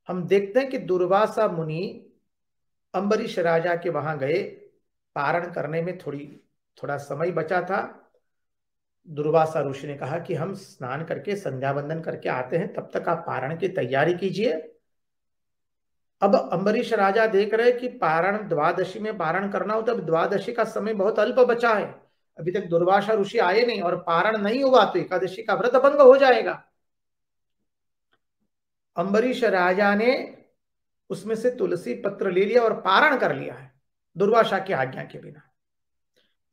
हम देखते हैं कि दुर्वासा मुनि अम्बरीश राजा के वहां गए, पारण करने में थोड़ा समय बचा था। दुर्वासा ऋषि ने कहा कि हम स्नान करके संध्या वंदन करके आते हैं, तब तक आप पारण की तैयारी कीजिए। अब अम्बरीश राजा देख रहे कि पारण द्वादशी में पारण करना हो, तब द्वादशी का समय बहुत अल्प बचा है, अभी तक दुर्वासा ऋषि आए नहीं और पारण नहीं हुआ तो एकादशी का व्रत भंग हो जाएगा। अम्बरीश राजा ने उसमें से तुलसी पत्र ले लिया और पारण कर लिया है दुर्वासा की आज्ञा के बिना।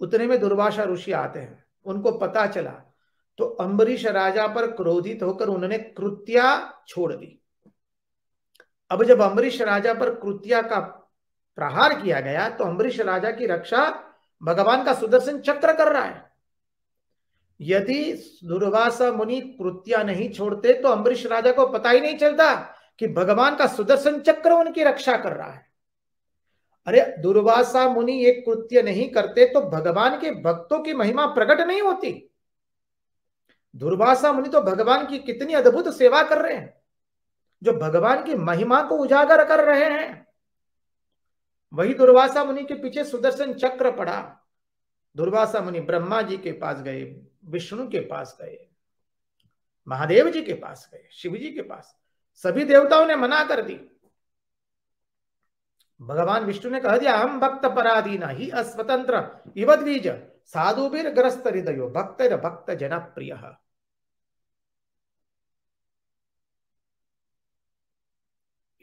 उतने में दुर्वासा ऋषि आते हैं, उनको पता चला तो अम्बरीश राजा पर क्रोधित होकर उन्होंने कृत्या छोड़ दी। अब जब अम्बरीश राजा पर कृत्या का प्रहार किया गया तो अम्बरीश राजा की रक्षा भगवान का सुदर्शन चक्र कर रहा है। यदि दुर्वासा मुनि कृत्या नहीं छोड़ते तो अम्बरीश राजा को पता ही नहीं चलता कि भगवान का सुदर्शन चक्र उनकी रक्षा कर रहा है। अरे दुर्वासा मुनि एक कृत्य नहीं करते तो भगवान के भक्तों की महिमा प्रकट नहीं होती। दुर्वासा मुनि तो भगवान की कितनी अद्भुत सेवा कर रहे हैं, जो भगवान की महिमा को उजागर कर रहे हैं। वही दुर्वासा मुनि के पीछे सुदर्शन चक्र पड़ा। दुर्वासा मुनि ब्रह्मा जी के पास गए, विष्णु के पास गए, महादेव जी के पास गए, शिव जी के पास, सभी देवताओं ने मना कर दी। भगवान विष्णु ने कह दिया, हम भक्त पराधीना ही अस्वतंत्र इवद्वीज साधुबीर ग्रस्त हृदयो भक्त भक्त जन प्रिय।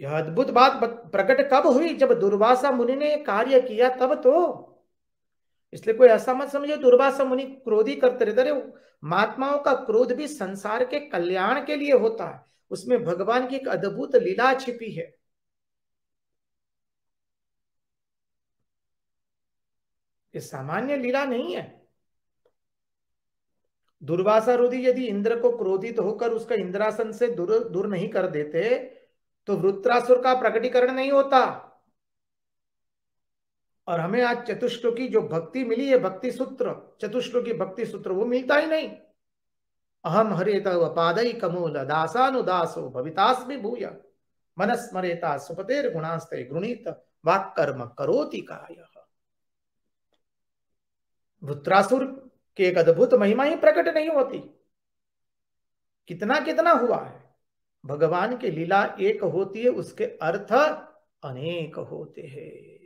यह अद्भुत बात प्रकट कब हुई? जब दुर्वासा मुनि ने कार्य किया तब तो। इसलिए कोई ऐसा मत समझे दुर्वासा मुनि क्रोधी करते रहते। अरे महात्माओं का क्रोध भी संसार के कल्याण के लिए होता है, उसमें भगवान की एक अद्भुत लीला छिपी है। ये सामान्य लीला नहीं है। दुर्वासा रुदि यदि इंद्र को क्रोधित होकर उसका इंद्रासन से दूर दूर नहीं कर देते तो वृत्रासुर का प्रकटीकरण नहीं होता। और हमें आज चतुश्लोकी जो भक्ति मिली है, भक्ति सूत्र, चतुश्लोकी भक्ति सूत्र, वो मिलता ही नहीं। अहम हरे तव पादई कमूल दासानुदासो भवितास्मि भूय मनस्मरेता सुपतेर गुणास्ते गृणीत वाक् कर्म करोति कायः। वृत्रासुर की एक अद्भुत महिमा ही प्रकट नहीं होती। कितना कितना हुआ है। भगवान की लीला एक होती है, उसके अर्थ अनेक होते हैं।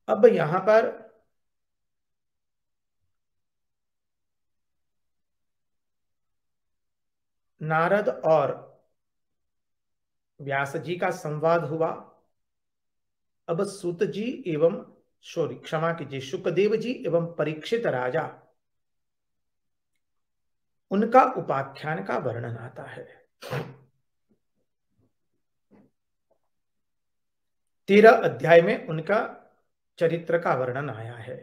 अब यहां पर नारद और व्यास जी का संवाद हुआ। अब सूत जी एवं सॉरी क्षमा कीजिए, शुकदेव जी एवं परीक्षित राजा, उनका उपाख्यान का वर्णन आता है। 13 अध्याय में उनका चरित्र का वर्णन आया है।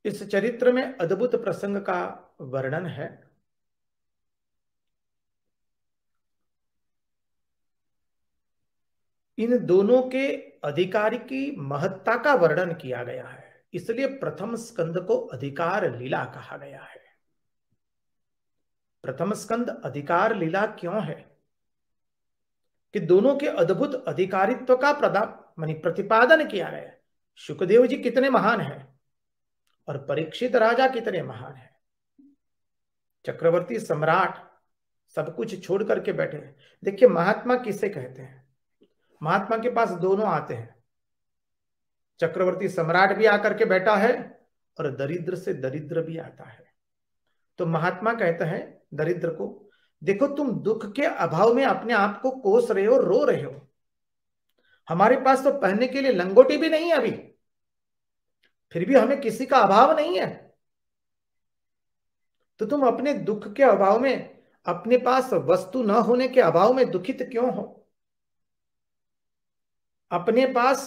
इस चरित्र में अद्भुत प्रसंग का वर्णन है। इन दोनों के अधिकारी की महत्ता का वर्णन किया गया है, इसलिए प्रथम स्कंद को अधिकार लीला कहा गया है। प्रथम स्कंद अधिकार लीला क्यों है कि दोनों के अद्भुत अधिकारित्व का प्रतिपादन किया गया है। शुकदेव जी कितने महान हैं और परीक्षित राजा कितने महान हैं। चक्रवर्ती सम्राट सब कुछ छोड़ करके बैठे हैं। देखिए महात्मा किसे कहते हैं। महात्मा के पास दोनों आते हैं, चक्रवर्ती सम्राट भी आकर के बैठा है और दरिद्र से दरिद्र भी आता है। तो महात्मा कहता है दरिद्र को, देखो तुम दुख के अभाव में अपने आप को कोस रहे हो, रो रहे हो। हमारे पास तो पहनने के लिए लंगोटी भी नहीं है अभी, फिर भी हमें किसी का अभाव नहीं है। तो तुम अपने दुख के अभाव में, अपने पास वस्तु न होने के अभाव में दुखित क्यों हो। अपने पास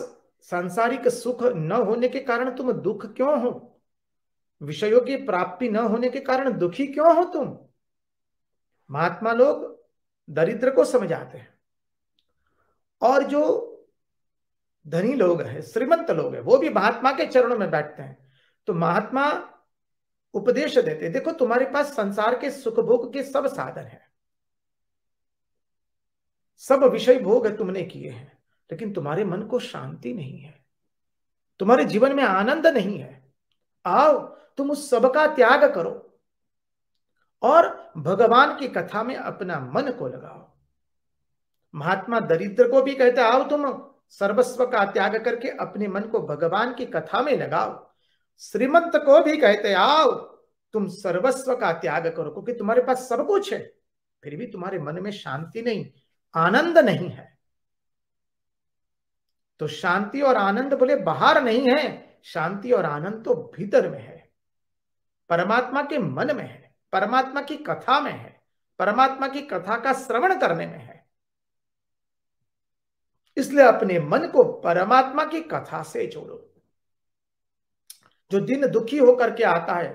सांसारिक सुख न होने के कारण तुम दुख क्यों हो। विषयों की प्राप्ति न होने के कारण दुखी क्यों हो तुम। महात्मा लोग दरिद्र को समझाते हैं, और जो धनी लोग हैं, श्रीमंत लोग हैं, वो भी महात्मा के चरणों में बैठते हैं। तो महात्मा उपदेश देते हैं, देखो तुम्हारे पास संसार के सुख भोग के सब साधन हैं, सब विषय भोग तुमने किए हैं, लेकिन तुम्हारे मन को शांति नहीं है, तुम्हारे जीवन में आनंद नहीं है। आओ तुम उस सब का त्याग करो और भगवान की कथा में अपना मन को लगाओ। महात्मा दरिद्र को भी कहते आओ तुम सर्वस्व का त्याग करके अपने मन को भगवान की कथा में लगाओ। श्रीमंत को भी कहते आओ तुम सर्वस्व का त्याग करो, क्योंकि तुम्हारे पास सब कुछ है, फिर भी तुम्हारे मन में शांति नहीं, आनंद नहीं है। तो शांति और आनंद बोले बाहर नहीं है, शांति और आनंद तो भीतर में है, परमात्मा के मन में है, परमात्मा की कथा में है, परमात्मा की कथा का श्रवण करने में है। इसलिए अपने मन को परमात्मा की कथा से जोड़ो। जो दिन दुखी होकर के आता है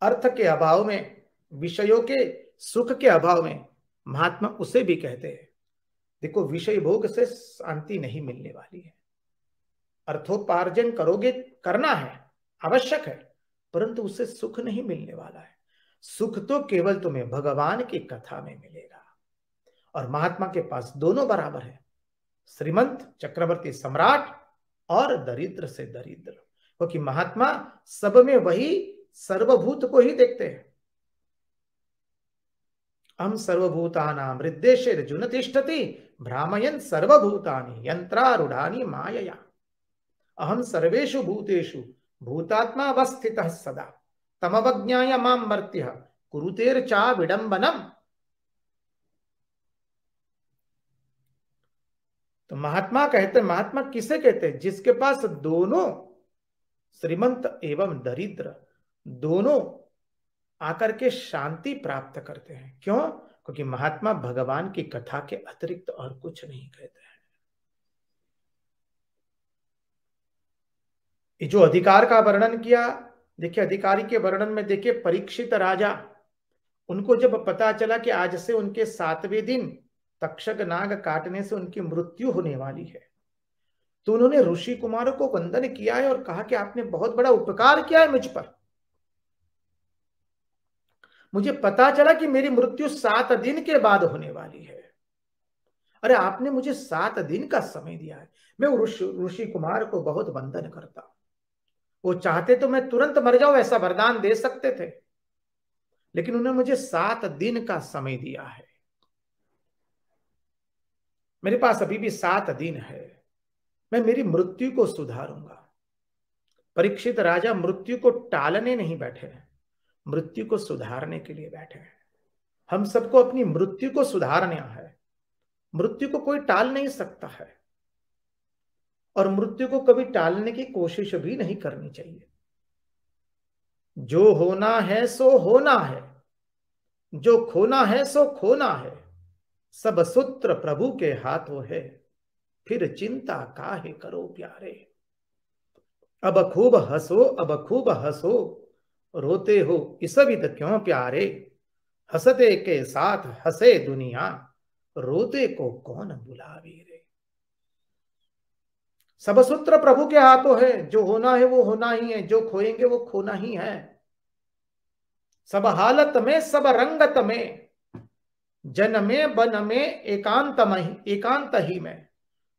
अर्थ के अभाव में, विषयों के सुख के अभाव में, महात्मा उसे भी कहते हैं देखो विषय भोग से शांति नहीं मिलने वाली है। अर्थोपार्जन करोगे, करना है, आवश्यक है, परंतु उससे सुख नहीं मिलने वाला है। सुख तो केवल तुम्हें भगवान की कथा में मिलेगा। और महात्मा के पास दोनों बराबर है, श्रीमंत चक्रवर्ती सम्राट और दरिद्र से दरिद्र, क्योंकि महात्मा सब में वही सर्वभूत को ही देखते हैं। हम सर्वभूतानां हृद्देशेर्जुन तिष्ठति भ्रामयन् सर्वभूतानि यंत्रारूढ़ानि मायया। अहम सर्वेषु भूतेषु भूतात्मा अवस्थितः सदा तमवज्ञाय मां मर्त्यः कुरुतेर चा विडंबनम। तो महात्मा कहते, महात्मा किसे कहते हैं? जिसके पास दोनों, श्रीमंत एवं दरिद्र दोनों आकर के शांति प्राप्त करते हैं। क्यों? क्योंकि महात्मा भगवान की कथा के अतिरिक्त और कुछ नहीं कहते हैं। ये जो अधिकार का वर्णन किया, देखिए अधिकारी के वर्णन में देखिए, परीक्षित राजा, उनको जब पता चला कि आज से उनके 7वें दिन तक्षक नाग काटने से उनकी मृत्यु होने वाली है, तो उन्होंने ऋषि कुमारों को वंदन किया है और कहा कि आपने बहुत बड़ा उपकार किया है मुझ पर। मुझे पता चला कि मेरी मृत्यु 7 दिन के बाद होने वाली है। अरे आपने मुझे 7 दिन का समय दिया है। मैं ऋषि कुमार को बहुत वंदन करता। वो चाहते तो मैं तुरंत मर जाऊं, ऐसा वरदान दे सकते थे, लेकिन उन्होंने मुझे 7 दिन का समय दिया है। मेरे पास अभी भी 7 दिन है, मैं मेरी मृत्यु को सुधारूंगा। परीक्षित राजा मृत्यु को टालने नहीं बैठे हैं, मृत्यु को सुधारने के लिए बैठे हैं। हम सबको अपनी मृत्यु को सुधारना है। मृत्यु को कोई टाल नहीं सकता है, और मृत्यु को कभी टालने की कोशिश भी नहीं करनी चाहिए। जो होना है सो होना है, जो खोना है सो खोना है, सब सूत्र प्रभु के हाथों है, फिर चिंता काहे करो प्यारे। अब खूब हंसो, अब खूब हंसो, रोते हो इस विद क्यों प्यारे। हंसते के साथ हंसे दुनिया, रोते को कौन बुलावे रे। सब सूत्र प्रभु के हाथों है, जो होना है वो होना ही है, जो खोएंगे वो खोना ही है। सब हालत में, सब रंगत में, जन में बन में एकांत ही में,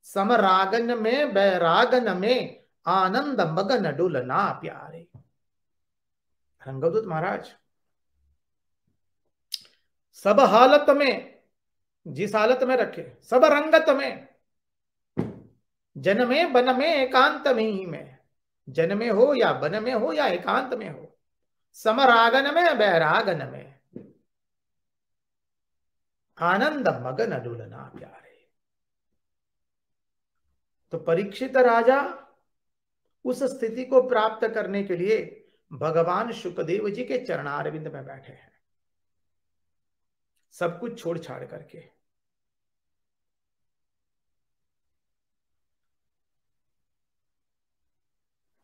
समरागन में बैरागन में, आनंद मगन डुलना प्यारे। रंगदूत महाराज, सब हालत में, जिस हालत में रखे, सब रंगत में, जन में बन में एकांत में ही में, जन में हो या बन में हो या एकांत में हो, समरागन में बैरागन में, आनंद मगन डुलना प्यारे। तो परीक्षित राजा उस स्थिति को प्राप्त करने के लिए भगवान शुकदेव जी के चरणारविंद में बैठे हैं, सब कुछ छोड़ छाड़ करके।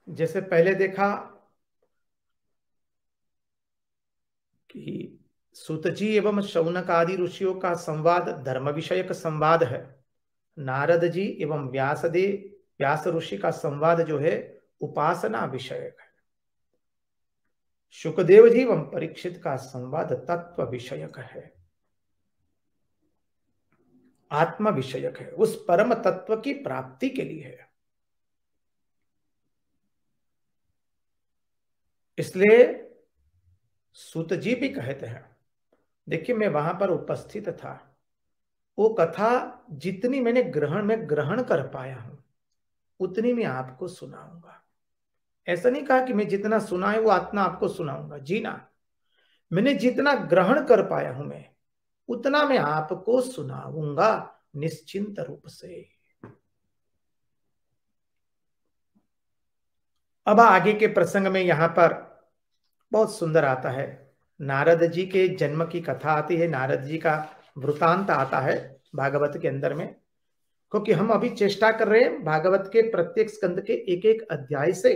जैसे पहले देखा कि सूत जी एवं शौनक आदि ऋषियों का संवाद धर्म विषयक संवाद है। नारद जी एवं व्यास ऋषि का संवाद जो है उपासना विषयक है। शुकदेव जी एवं परीक्षित का संवाद तत्व विषयक है, आत्म विषयक है, उस परम तत्व की प्राप्ति के लिए है। इसलिए सूत जी भी कहते हैं, देखिए मैं वहां पर उपस्थित था, वो कथा जितनी मैंने ग्रहण कर पाया हूं उतनी मैं आपको सुनाऊंगा। ऐसा नहीं कहा कि मैं जितना सुना है वो आत्मा आपको सुनाऊंगा, जी ना, मैंने जितना ग्रहण कर पाया हूं मैं उतना मैं आपको सुनाऊंगा निश्चिंत रूप से। अब आगे के प्रसंग में यहां पर बहुत सुंदर आता है, नारद जी के जन्म की कथा आती है, नारद जी का वृतांत आता है भागवत के अंदर में। क्योंकि हम अभी चेष्टा कर रहे हैं भागवत के प्रत्येक स्कंद के एक एक अध्याय से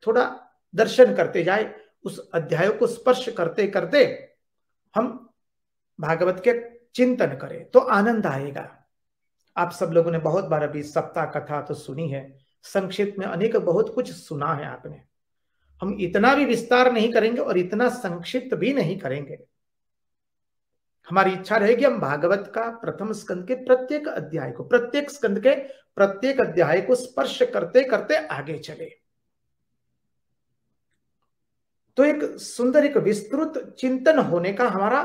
थोड़ा दर्शन करते जाए, उस अध्याय को स्पर्श करते करते हम भागवत के चिंतन करें तो आनंद आएगा। आप सब लोगों ने बहुत बार अभी सप्ताह कथा तो सुनी है, संक्षिप्त में अनेक बहुत कुछ सुना है आपने। हम इतना भी विस्तार नहीं करेंगे और इतना संक्षिप्त भी नहीं करेंगे। हमारी इच्छा रहेगी हम भागवत का प्रथम स्कंद के प्रत्येक अध्याय को, प्रत्येक स्कंद के प्रत्येक अध्याय को स्पर्श करते करते आगे चले, तो एक सुंदर एक विस्तृत चिंतन होने का हमारा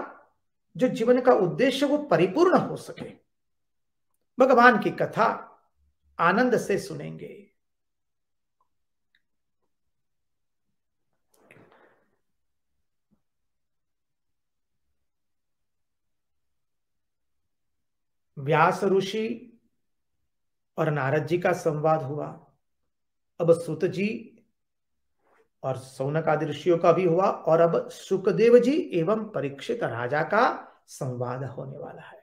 जो जीवन का उद्देश्य वो परिपूर्ण हो सके। भगवान की कथा आनंद से सुनेंगे। व्यास ऋषि और नारद जी का संवाद हुआ। अब सुत जी और सौनक आदि ऋषियों का भी हुआ, और अब सुखदेव जी एवं परीक्षित राजा का संवाद होने वाला है।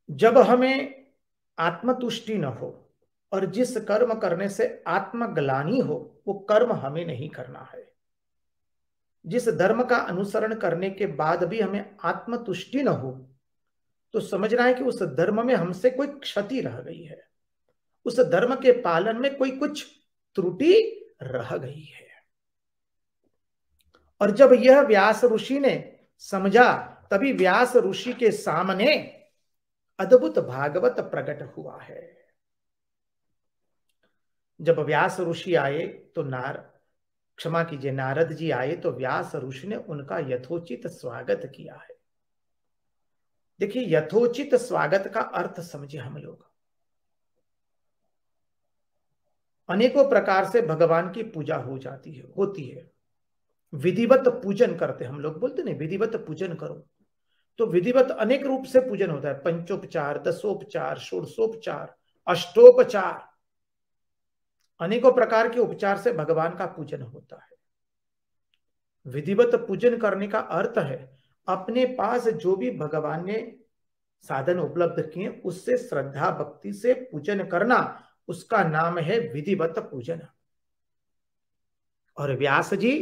जब हमें आत्मतुष्टि न हो और जिस कर्म करने से आत्मग्लानि हो, वो कर्म हमें नहीं करना है। जिस धर्म का अनुसरण करने के बाद भी हमें आत्मतुष्टि न हो, तो समझना है कि उस धर्म में हमसे कोई क्षति रह गई है, उस धर्म के पालन में कोई कुछ त्रुटि रह गई है। और जब यह व्यास ऋषि ने समझा, तभी व्यास ऋषि के सामने अद्भुत भागवत प्रकट हुआ है। जब व्यास ऋषि आए तो क्षमा कीजिए, नारद जी आए तो व्यास ऋषि ने उनका यथोचित स्वागत किया है। देखिए, यथोचित स्वागत का अर्थ समझे हम लोग। अनेकों प्रकार से भगवान की पूजा होती है। विधिवत पूजन करते, हम लोग बोलते नहीं विधिवत पूजन करो, तो विधिवत अनेक रूप से पूजन होता है। पंचोपचार, दसोपचार, षोडशोपचार, अष्टोपचार, अनेकों प्रकार के उपचार से भगवान का पूजन होता है। विधिवत पूजन करने का अर्थ है अपने पास जो भी भगवान ने साधन उपलब्ध किए उससे श्रद्धा भक्ति से पूजन करना, उसका नाम है विधिवत पूजन। और व्यास जी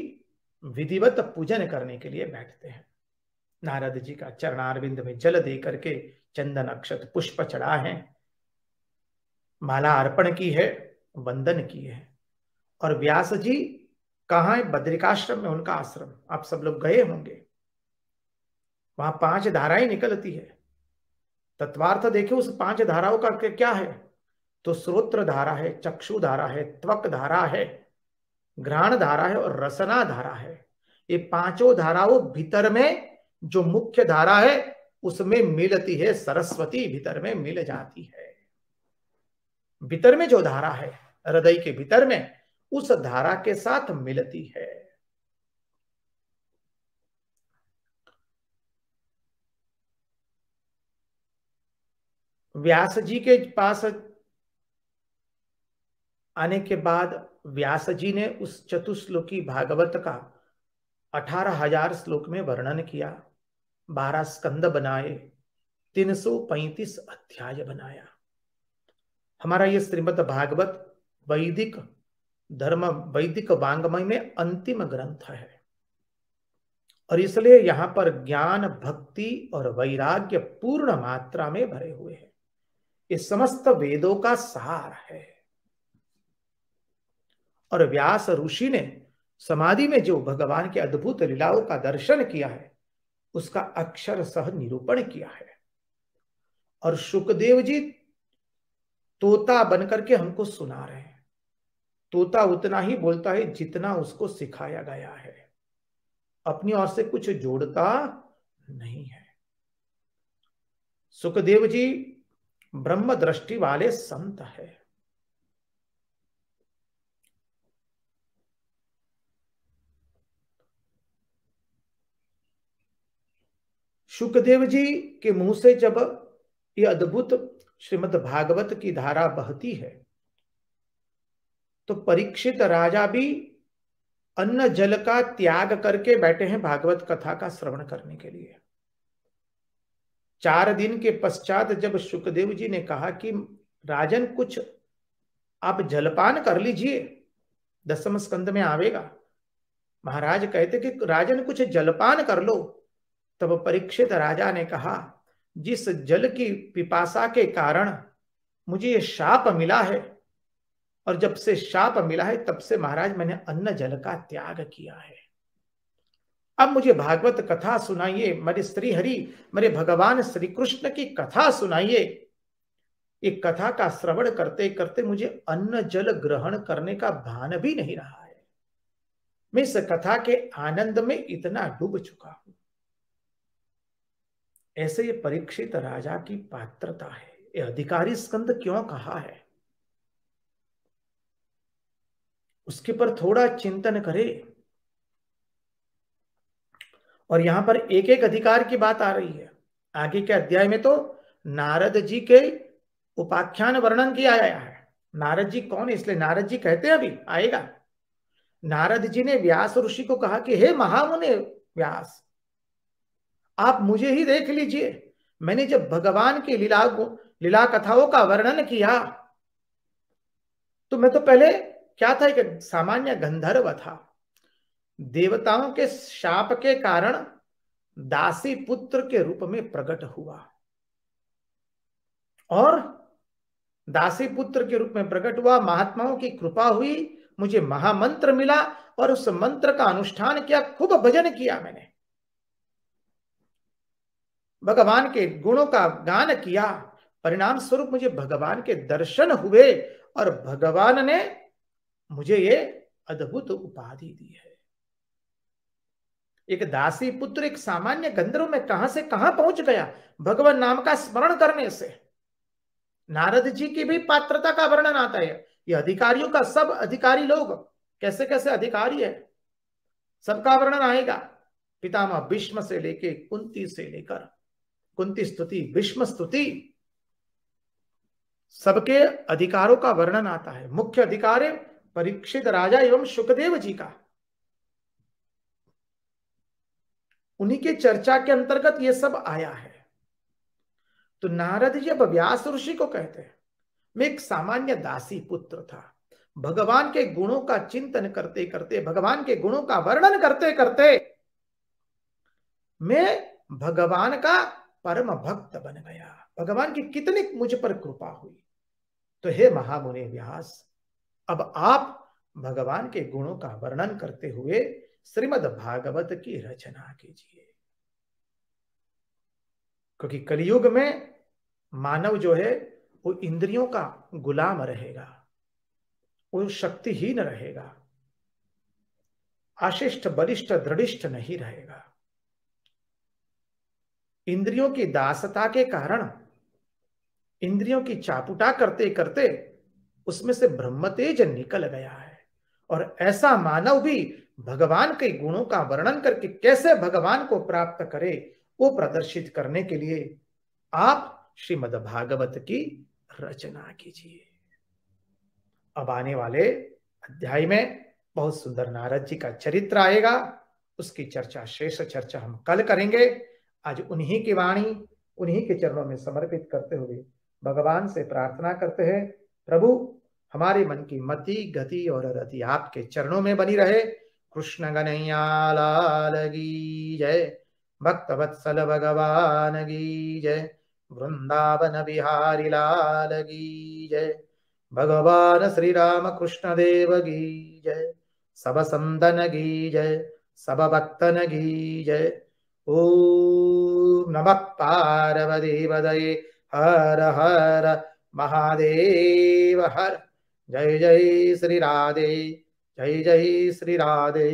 विधिवत पूजन करने के लिए बैठते हैं। नारद जी का चरणारविंद में जल दे करके चंदन अक्षत पुष्प चढ़ा है, माला अर्पण की है, वंदन की है। और व्यास जी कहाँ है? बद्रिकाश्रम में उनका आश्रम, आप सब लोग गए होंगे। वहां 5 धाराएं निकलती है। तत्वार्थ देखिए उस 5 धाराओं का क्या है, तो श्रोत्र धारा है, चक्षु धारा है, त्वक धारा है, घ्राण धारा है और रसना धारा है। ये 5 धाराओं भीतर में जो मुख्य धारा है उसमें मिलती है सरस्वती, भीतर में मिल जाती है। भीतर में जो धारा है हृदय के भीतर में, उस धारा के साथ मिलती है। व्यास जी के पास आने के बाद व्यास जी ने उस चतुश्लोकी भागवत का 18,000 श्लोक में वर्णन किया, 12 स्कंद बनाए, 335 अध्याय बनाया। हमारा ये श्रीमद् भागवत वैदिक धर्म, वैदिक वांग्मय में अंतिम ग्रंथ है, और इसलिए यहां पर ज्ञान, भक्ति और वैराग्य पूर्ण मात्रा में भरे हुए हैं। ये समस्त वेदों का सार है। और व्यास ऋषि ने समाधि में जो भगवान के अद्भुत लीलाओं का दर्शन किया है उसका अक्षर सह निरूपण किया है। और सुखदेव जी तोता बनकर के हमको सुना रहे हैं। तोता उतना ही बोलता है जितना उसको सिखाया गया है, अपनी ओर से कुछ जोड़ता नहीं है। सुखदेव जी ब्रह्म दृष्टि वाले संत है। सुखदेव जी के मुंह से जब ये अद्भुत श्रीमद् भागवत की धारा बहती है तो परीक्षित राजा भी अन्न जल का त्याग करके बैठे हैं भागवत कथा का श्रवण करने के लिए। 4 दिन के पश्चात जब सुखदेव जी ने कहा कि राजन कुछ आप जलपान कर लीजिए, 10वें स्कंद में आवेगा। महाराज कहते कि राजन कुछ जलपान कर लो। तब परीक्षित राजा ने कहा, जिस जल की पिपासा के कारण मुझे ये शाप मिला है, और जब से शाप मिला है तब से महाराज मैंने अन्न जल का त्याग किया है। अब मुझे भागवत कथा सुनाइए, मेरे श्री हरि, मेरे भगवान श्री कृष्ण की कथा सुनाइए। एक कथा का श्रवण करते करते मुझे अन्न जल ग्रहण करने का भान भी नहीं रहा है। मैं इस कथा के आनंद में इतना डूब चुका हूं। ऐसे ये परीक्षित राजा की पात्रता है। ये अधिकारी स्कंद क्यों कहा है? उसके पर थोड़ा चिंतन करे। और यहां पर एक एक अधिकार की बात आ रही है। आगे के अध्याय में तो नारद जी के उपाख्यान वर्णन किया गया है। नारद जी कौन है, इसलिए नारद जी कहते हैं, अभी आएगा। नारद जी ने व्यास ऋषि को कहा कि हे महामुने व्यास, आप मुझे ही देख लीजिए। मैंने जब भगवान की लीला कथाओं का वर्णन किया तो मैं तो पहले क्या था, एक सामान्य गंधर्व था। देवताओं के शाप के कारण दासी पुत्र के रूप में प्रकट हुआ और दासी पुत्र के रूप में प्रकट हुआ। महात्माओं की कृपा हुई, मुझे महामंत्र मिला और उस मंत्र का अनुष्ठान किया, खूब भजन किया मैंने, भगवान के गुणों का गान किया। परिणाम स्वरूप मुझे भगवान के दर्शन हुए और भगवान ने मुझे ये अद्भुत उपाधि दी है। एक दासी पुत्र एक सामान्य गंधर्व में कहां से कहां पहुंच गया, भगवान नाम का स्मरण करने से। नारद जी की भी पात्रता का वर्णन आता है। ये अधिकारियों का, सब अधिकारी लोग कैसे कैसे अधिकारी है, सबका वर्णन आएगा। पितामह भीष्म से लेके कुंती से लेकर, कुंती स्तुति, भीष्म स्तुति, सबके अधिकारों का वर्णन आता है। मुख्य अधिकार है परीक्षित राजा एवं सुखदेव जी का, उन्हीं के चर्चा के अंतर्गत ये सब आया है। तो नारद जी अब व्यास ऋषि को कहते हैं, मैं एक सामान्य दासी पुत्र था, भगवान के गुणों का चिंतन करते करते, भगवान के गुणों का वर्णन करते करते मैं भगवान का परम भक्त बन गया। भगवान की कितनी मुझ पर कृपा हुई। तो हे महामुनि व्यास, अब आप भगवान के गुणों का वर्णन करते हुए श्रीमद् भागवत की रचना कीजिए। क्योंकि कलयुग में मानव जो है वो इंद्रियों का गुलाम रहेगा, वो शक्तिहीन रहेगा, आशिष्ट बलिष्ठ दृढ़िष्ठ नहीं रहेगा। इंद्रियों की दासता के कारण, इंद्रियों की चापुटा करते करते उसमें से ब्रह्म तेज निकल गया है। और ऐसा मानव भी भगवान के गुणों का वर्णन करके कैसे भगवान को प्राप्त करे, वो प्रदर्शित करने के लिए आप श्रीमद् भागवत की रचना कीजिए। अब आने वाले अध्याय में बहुत सुंदर नारद जी का चरित्र आएगा, उसकी चर्चा, शेष चर्चा हम कल करेंगे। आज उन्हीं की वाणी, उन्हीं के चरणों में समर्पित करते हुए भगवान से प्रार्थना करते हैं, प्रभु हमारे मन की मति, गति और रति आपके चरणों में बनी रहे। कृष्ण कन्हैया लाल की जय, भक्त वत्सल भगवान की जय, वृंदावन बिहारी लाल की जय, भगवान श्री राम कृष्ण देव की जय, सब संतन की जय, सब भक्तन की जय। ओम नमः पार्वती पतये, हर हर महादेव हर। जय जय श्री राधे, जय जय श्री राधे,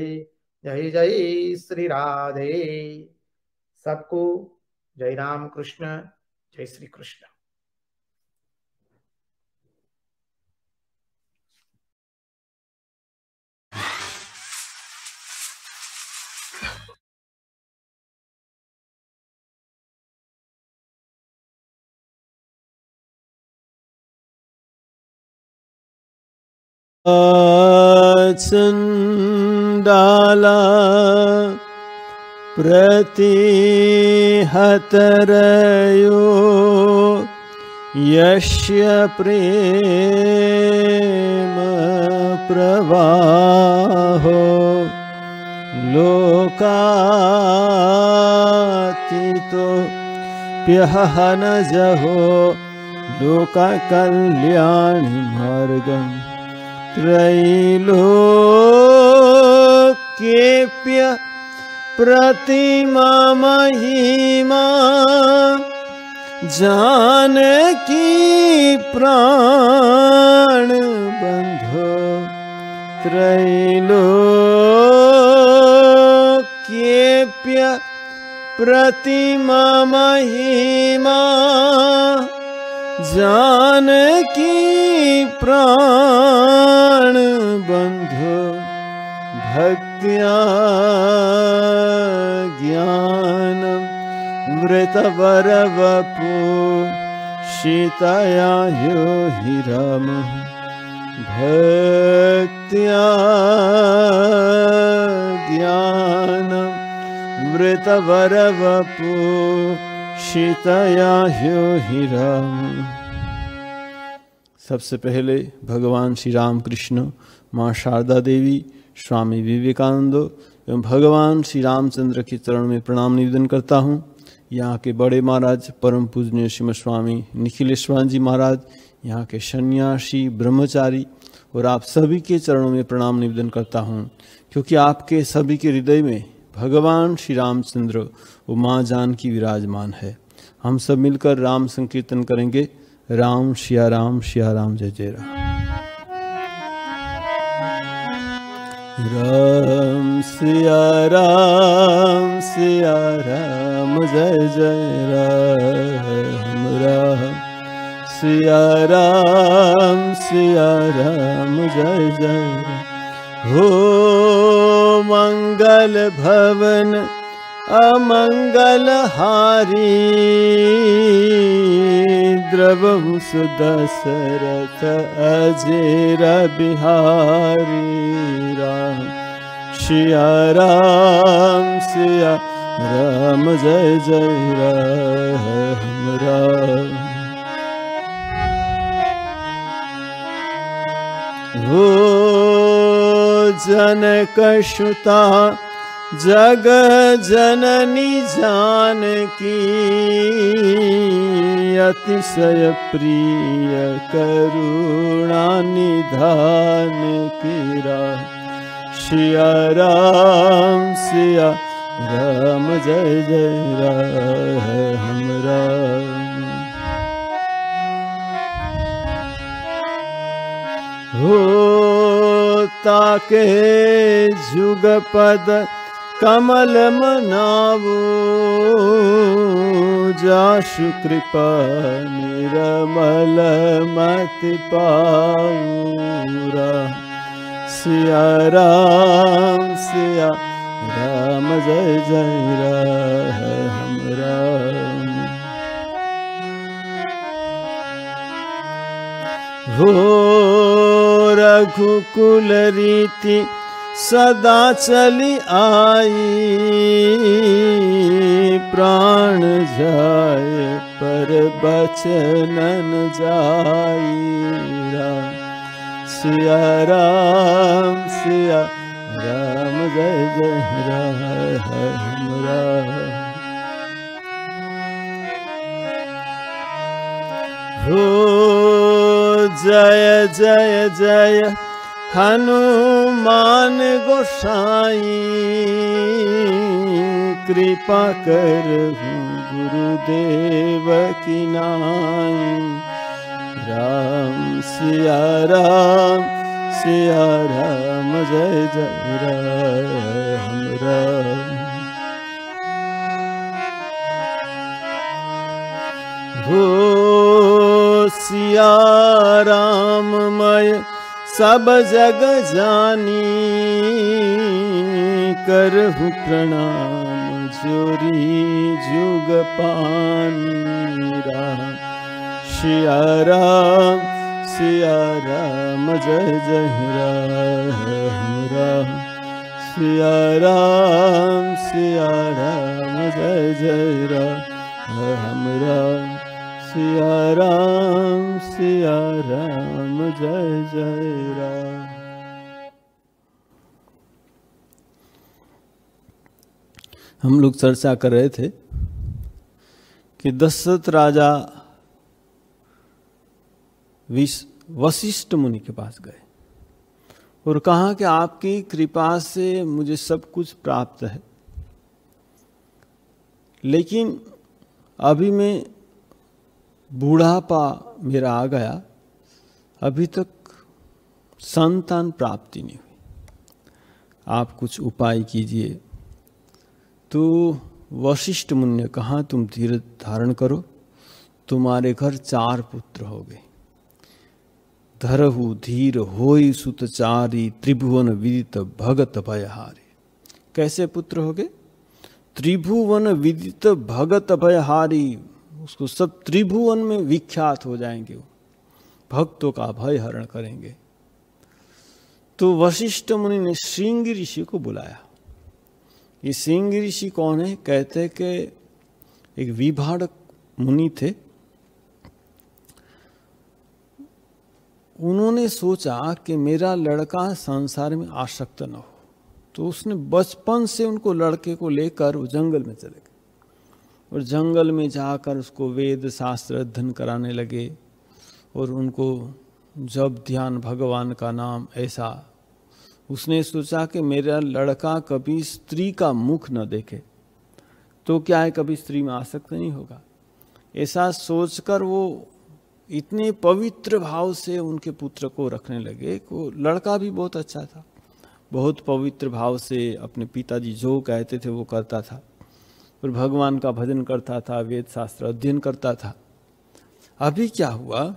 जय जय श्री राधे। सबको जय राम कृष्ण, जय श्री कृष्ण। चंडाला प्रतिहतरयो यस्य प्रेम प्रवाहो लोकातीतो प्यहनजहो लोककल्याणी मार्गम् त्रैलोक्येऽप्य प्रतिमा महिमा जानकी प्राण बंधो त्रैलोक्येऽप्य प्रतिमा महिमा जानकी प्राण बंधु भक्त्या ज्ञानम वृतवर वपु शीतया यो हि राम भक्त्या ज्ञानम वृतवर वपु शीतया ह्यो हि राम। सबसे पहले भगवान श्री राम कृष्ण, माँ शारदा देवी, स्वामी विवेकानंद एवं भगवान श्री रामचंद्र के चरण में प्रणाम निवेदन करता हूँ। यहाँ के बड़े महाराज परम पूजनीय श्रीमद स्वामी निखिलेश्वर जी महाराज, यहाँ के सन्यासी ब्रह्मचारी और आप सभी के चरणों में प्रणाम निवेदन करता हूँ, क्योंकि आपके सभी के हृदय में भगवान श्री रामचंद्र वो माँ जानकी विराजमान है। हम सब मिलकर राम संकीर्तन करेंगे। राम सिया राम जय जय राम। राम सिया राम जय जय राम। राम सिया राम जय जय राम। हो मंगल भवन अमंगल हारी द्रवहु सुदशरथ अजेर बिहारी। राम सिया राम जय जय राम। राम हो जनक सुता जग जननी जानकी अतिशय प्रिय करुणा निधान की। राम सिया राम जय जय राम। राम हो ताके जुगपद कमल मनावो जासु कृपा निरमल मति पाऊ। राम सिया राम जय जय राम। राम हो रघुकुल रीति सदा चली आई प्राण जाए पर बचनन जाई। राम सिया राम जय जय राम। राम हो जय जय जय हनुमान गोसाई कृपा करहु गुरुदेव की नाई। राम सिया राम जय जय राम। राम हो सिया राममय सब जग जानी करहु प्रणाम जोरी जुग पानी। राम सिया राम जय जय राम। राम सिया राम जय जय राम। राम सिया राम जय जय राम। हम लोग चर्चा कर रहे थे कि दशरथ राजा वशिष्ठ मुनि के पास गए और कहा कि आपकी कृपा से मुझे सब कुछ प्राप्त है, लेकिन अभी मैं बूढ़ापा मेरा आ गया, अभी तक संतान प्राप्ति नहीं हुई, आप कुछ उपाय कीजिए। तो वशिष्ठ मुनि ने कहा तुम धीरज धारण करो, तुम्हारे घर 4 पुत्र हो गए। धरहु धीर होई सुतचारी, त्रिभुवन विदित भगत भयहारी। कैसे पुत्र हो गए? त्रिभुवन विदित भगत भयहारी, उसको सब त्रिभुवन में विख्यात हो जाएंगे, वो भक्तों का भय हरण करेंगे। तो वशिष्ठ मुनि ने श्रृंगी ऋषि को बुलाया। ये श्रृंगी ऋषि कौन है? कहते कि एक विभाड़क मुनि थे। उन्होंने सोचा कि मेरा लड़का संसार में आसक्त न हो, तो उसने बचपन से उनको लड़के को लेकर वो जंगल में चले गए और जंगल में जाकर उसको वेद शास्त्र अध्ययन कराने लगे और उनको जब ध्यान भगवान का नाम। ऐसा उसने सोचा कि मेरा लड़का कभी स्त्री का मुख न देखे तो क्या है, कभी स्त्री में आसक्त नहीं होगा। ऐसा सोचकर वो इतने पवित्र भाव से उनके पुत्र को रखने लगे। को लड़का भी बहुत अच्छा था, बहुत पवित्र भाव से अपने पिताजी जो कहते थे वो करता था और भगवान का भजन करता था, वेद शास्त्र अध्ययन करता था। अभी क्या हुआ,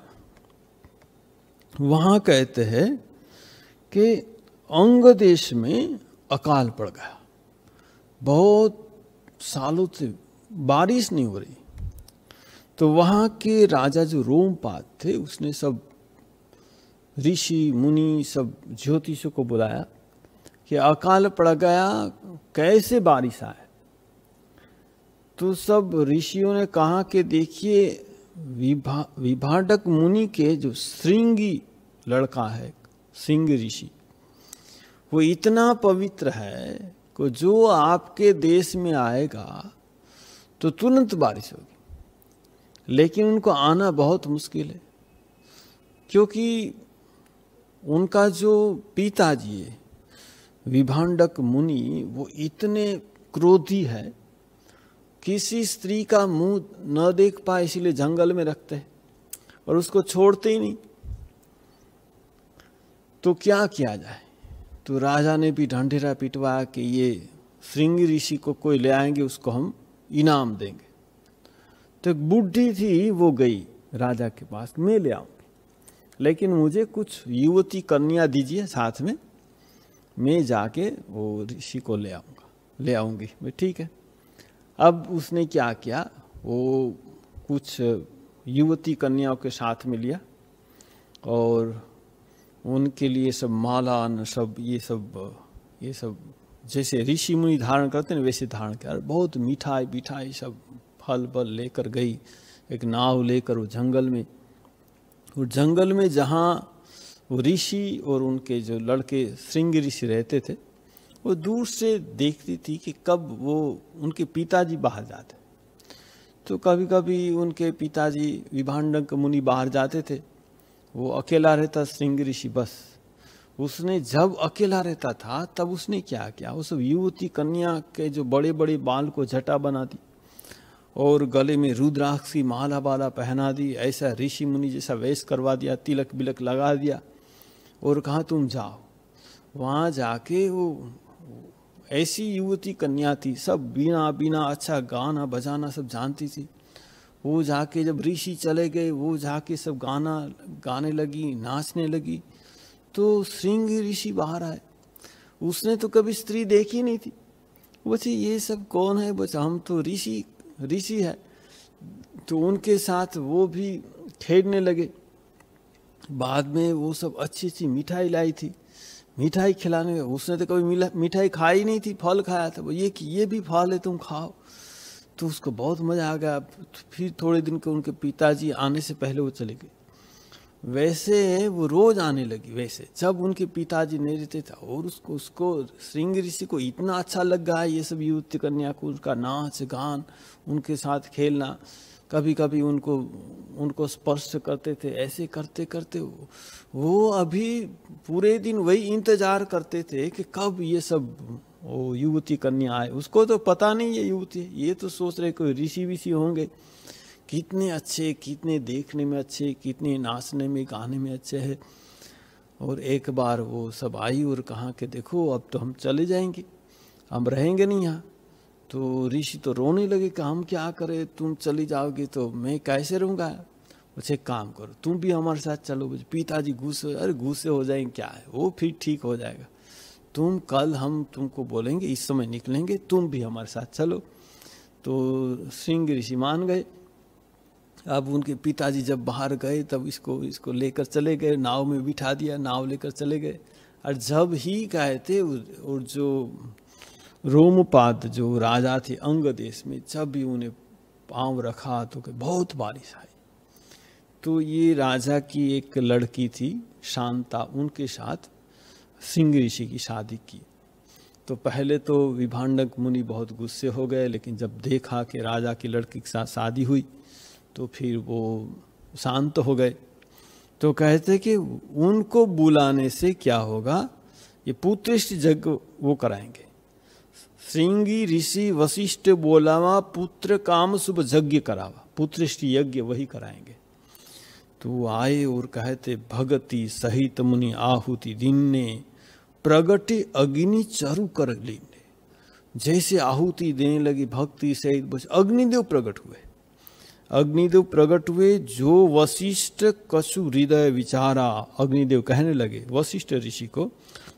वहाँ कहते हैं कि अंग देश में अकाल पड़ गया, बहुत सालों से बारिश नहीं हो रही। तो वहाँ के राजा जो रोमपाद थे, उसने सब ऋषि मुनि सब ज्योतिषों को बुलाया कि अकाल पड़ गया, कैसे बारिश आए। तो सब ऋषियों ने कहा कि देखिए विभाडक मुनि के जो श्रृंगी लड़का है, सिंह ऋषि, वो इतना पवित्र है कि जो आपके देश में आएगा तो तुरंत बारिश होगी, लेकिन उनको आना बहुत मुश्किल है क्योंकि उनका जो पिताजी है विभाडक मुनि, वो इतने क्रोधी है, किसी स्त्री का मुंह न देख पाए इसीलिए जंगल में रखते हैं और उसको छोड़ते ही नहीं। तो क्या किया जाए? तो राजा ने भी ढंढेरा पिटवाया कि ये श्रृंगी ऋषि को कोई ले आएंगे, उसको हम इनाम देंगे। तो एक बुढ़ी थी, वो गई राजा के पास, मैं ले आऊंगी, लेकिन मुझे कुछ युवती कन्या दीजिए साथ में, मैं जाके वो ऋषि को ले आऊंगी। मैं ठीक है। अब उसने क्या किया, वो कुछ युवती कन्याओं के साथ में लिया और उनके लिए सब माला न सब ये सब जैसे ऋषि मुनि धारण करते हैं वैसे धारण किया। बहुत मिठाई सब फल बल लेकर गई, एक नाव लेकर वो जंगल में, और जंगल में जहाँ वो ऋषि और उनके जो लड़के श्रृंगी ऋषि रहते थे, वो दूर से देखती थी कि कब वो उनके पिताजी बाहर जाते। तो कभी कभी उनके पिताजी विभाडक मुनि बाहर जाते थे, वो अकेला रहता श्रृंगी ऋषि। बस उसने जब अकेला रहता था तब उसने क्या किया, वो सब युवती कन्या के जो बड़े बड़े बाल को जटा बना दी और गले में रुद्राक्ष की माला बाला पहना दी, ऐसा ऋषि मुनि जैसा वेश करवा दिया, तिलक बिलक लगा दिया और कहा तुम जाओ। वहाँ जाके वो ऐसी युवती कन्या थी, सब बिना अच्छा गाना बजाना सब जानती थी। वो जाके जब ऋषि चले गए, वो जाके सब गाने लगी, नाचने लगी। तो श्रृंगी ऋषि बाहर आए, उसने तो कभी स्त्री देखी नहीं थी। बोले ये सब कौन है? बोले हम तो ऋषि है। तो उनके साथ वो भी खेलने लगे। बाद में वो सब अच्छी मिठाई लाई थी, मिठाई खिलाने में, उसने तो कभी मिठाई खाई नहीं थी, फल खाया था। वो ये भी फल है, तुम खाओ। तो उसको बहुत मजा आ गया। फिर थोड़े दिन के उनके पिताजी आने से पहले वो चले गए। वैसे वो रोज आने लगी। वैसे जब उनके पिताजी नहीं रहते थे, और उसको श्रृंगी ऋषि को इतना अच्छा लग गया ये सब युवती कन्या को, उसका नाच गान, उनके साथ खेलना, कभी कभी उनको स्पर्श करते थे। ऐसे करते करते वो अभी पूरे दिन वही इंतजार करते थे कि कब ये सब वो युवती कन्या आए। उसको तो पता नहीं ये युवती, ये तो सोच रहे कोई ऋषि विषि होंगे, कितने अच्छे, कितने देखने में अच्छे, कितने नाचने में गाने में अच्छे हैं। और एक बार वो सब आई और कहा कि देखो अब तो हम चले जाएंगे, हम रहेंगे नहीं यहाँ। तो ऋषि तो रोने लगे कि हम क्या करें, तुम चली जाओगे तो मैं कैसे रहूँगा। मुझे एक काम करो, तुम भी हमारे साथ चलो। पिताजी गुस्से, अरे गुस्से हो जाएंगे क्या है, वो फिर ठीक हो जाएगा। तुम कल हम तुमको बोलेंगे, इस समय निकलेंगे, तुम भी हमारे साथ चलो। तो सिंह ऋषि मान गए। अब उनके पिताजी जब बाहर गए तब इसको लेकर चले गए, नाव में बिठा दिया, नाव लेकर चले गए। और जब ही गए थे, और जो रोमपाद जो राजा थे अंग देश में, जब भी उन्हें पांव रखा तो बहुत बारिश आई। तो ये राजा की एक लड़की थी शांता, उनके साथ सिंह ऋषि की शादी की। तो पहले तो विभांडक मुनि बहुत गुस्से हो गए, लेकिन जब देखा कि राजा की लड़की के साथ शादी हुई तो फिर वो शांत हो गए। तो कहते कि उनको बुलाने से क्या होगा, ये पुत्रष्टि यज्ञ वो कराएंगे। श्रृंगी ऋषि वशिष्ठ बोलावा, पुत्र काम शुभ यज्ञ करावा, पुत्रष्टि यज्ञ वही कराएंगे। तो आए और कहते भगति सहित मुनि आहुति दिन्ने, प्रगटे अग्नि चारु कर लीने। जैसे आहुति देने लगी भक्ति सहित, बस अग्निदेव प्रकट हुए। अग्निदेव प्रकट हुए, जो वशिष्ठ कछु हृदय विचारा। अग्निदेव कहने लगे वशिष्ठ ऋषि को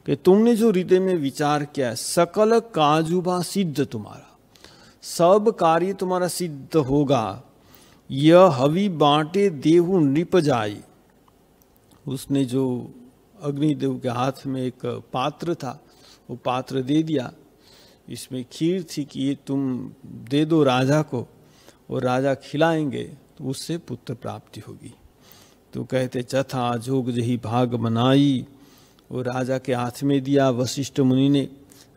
कि तुमने जो हृदय में विचार किया, सकल काजुबा सिद्ध तुम्हारा, सब कार्य तुम्हारा सिद्ध होगा। यह हवि बांटे देहु नृप जाई। उसने जो अग्निदेव के हाथ में एक पात्र था, वो पात्र दे दिया। इसमें खीर थी कि ये तुम दे दो राजा को, और राजा खिलाएंगे तो उससे पुत्र प्राप्ति होगी। तो कहते चथा जोग जही भाग बनाई, वो राजा के हाथ में दिया वशिष्ठ मुनि ने।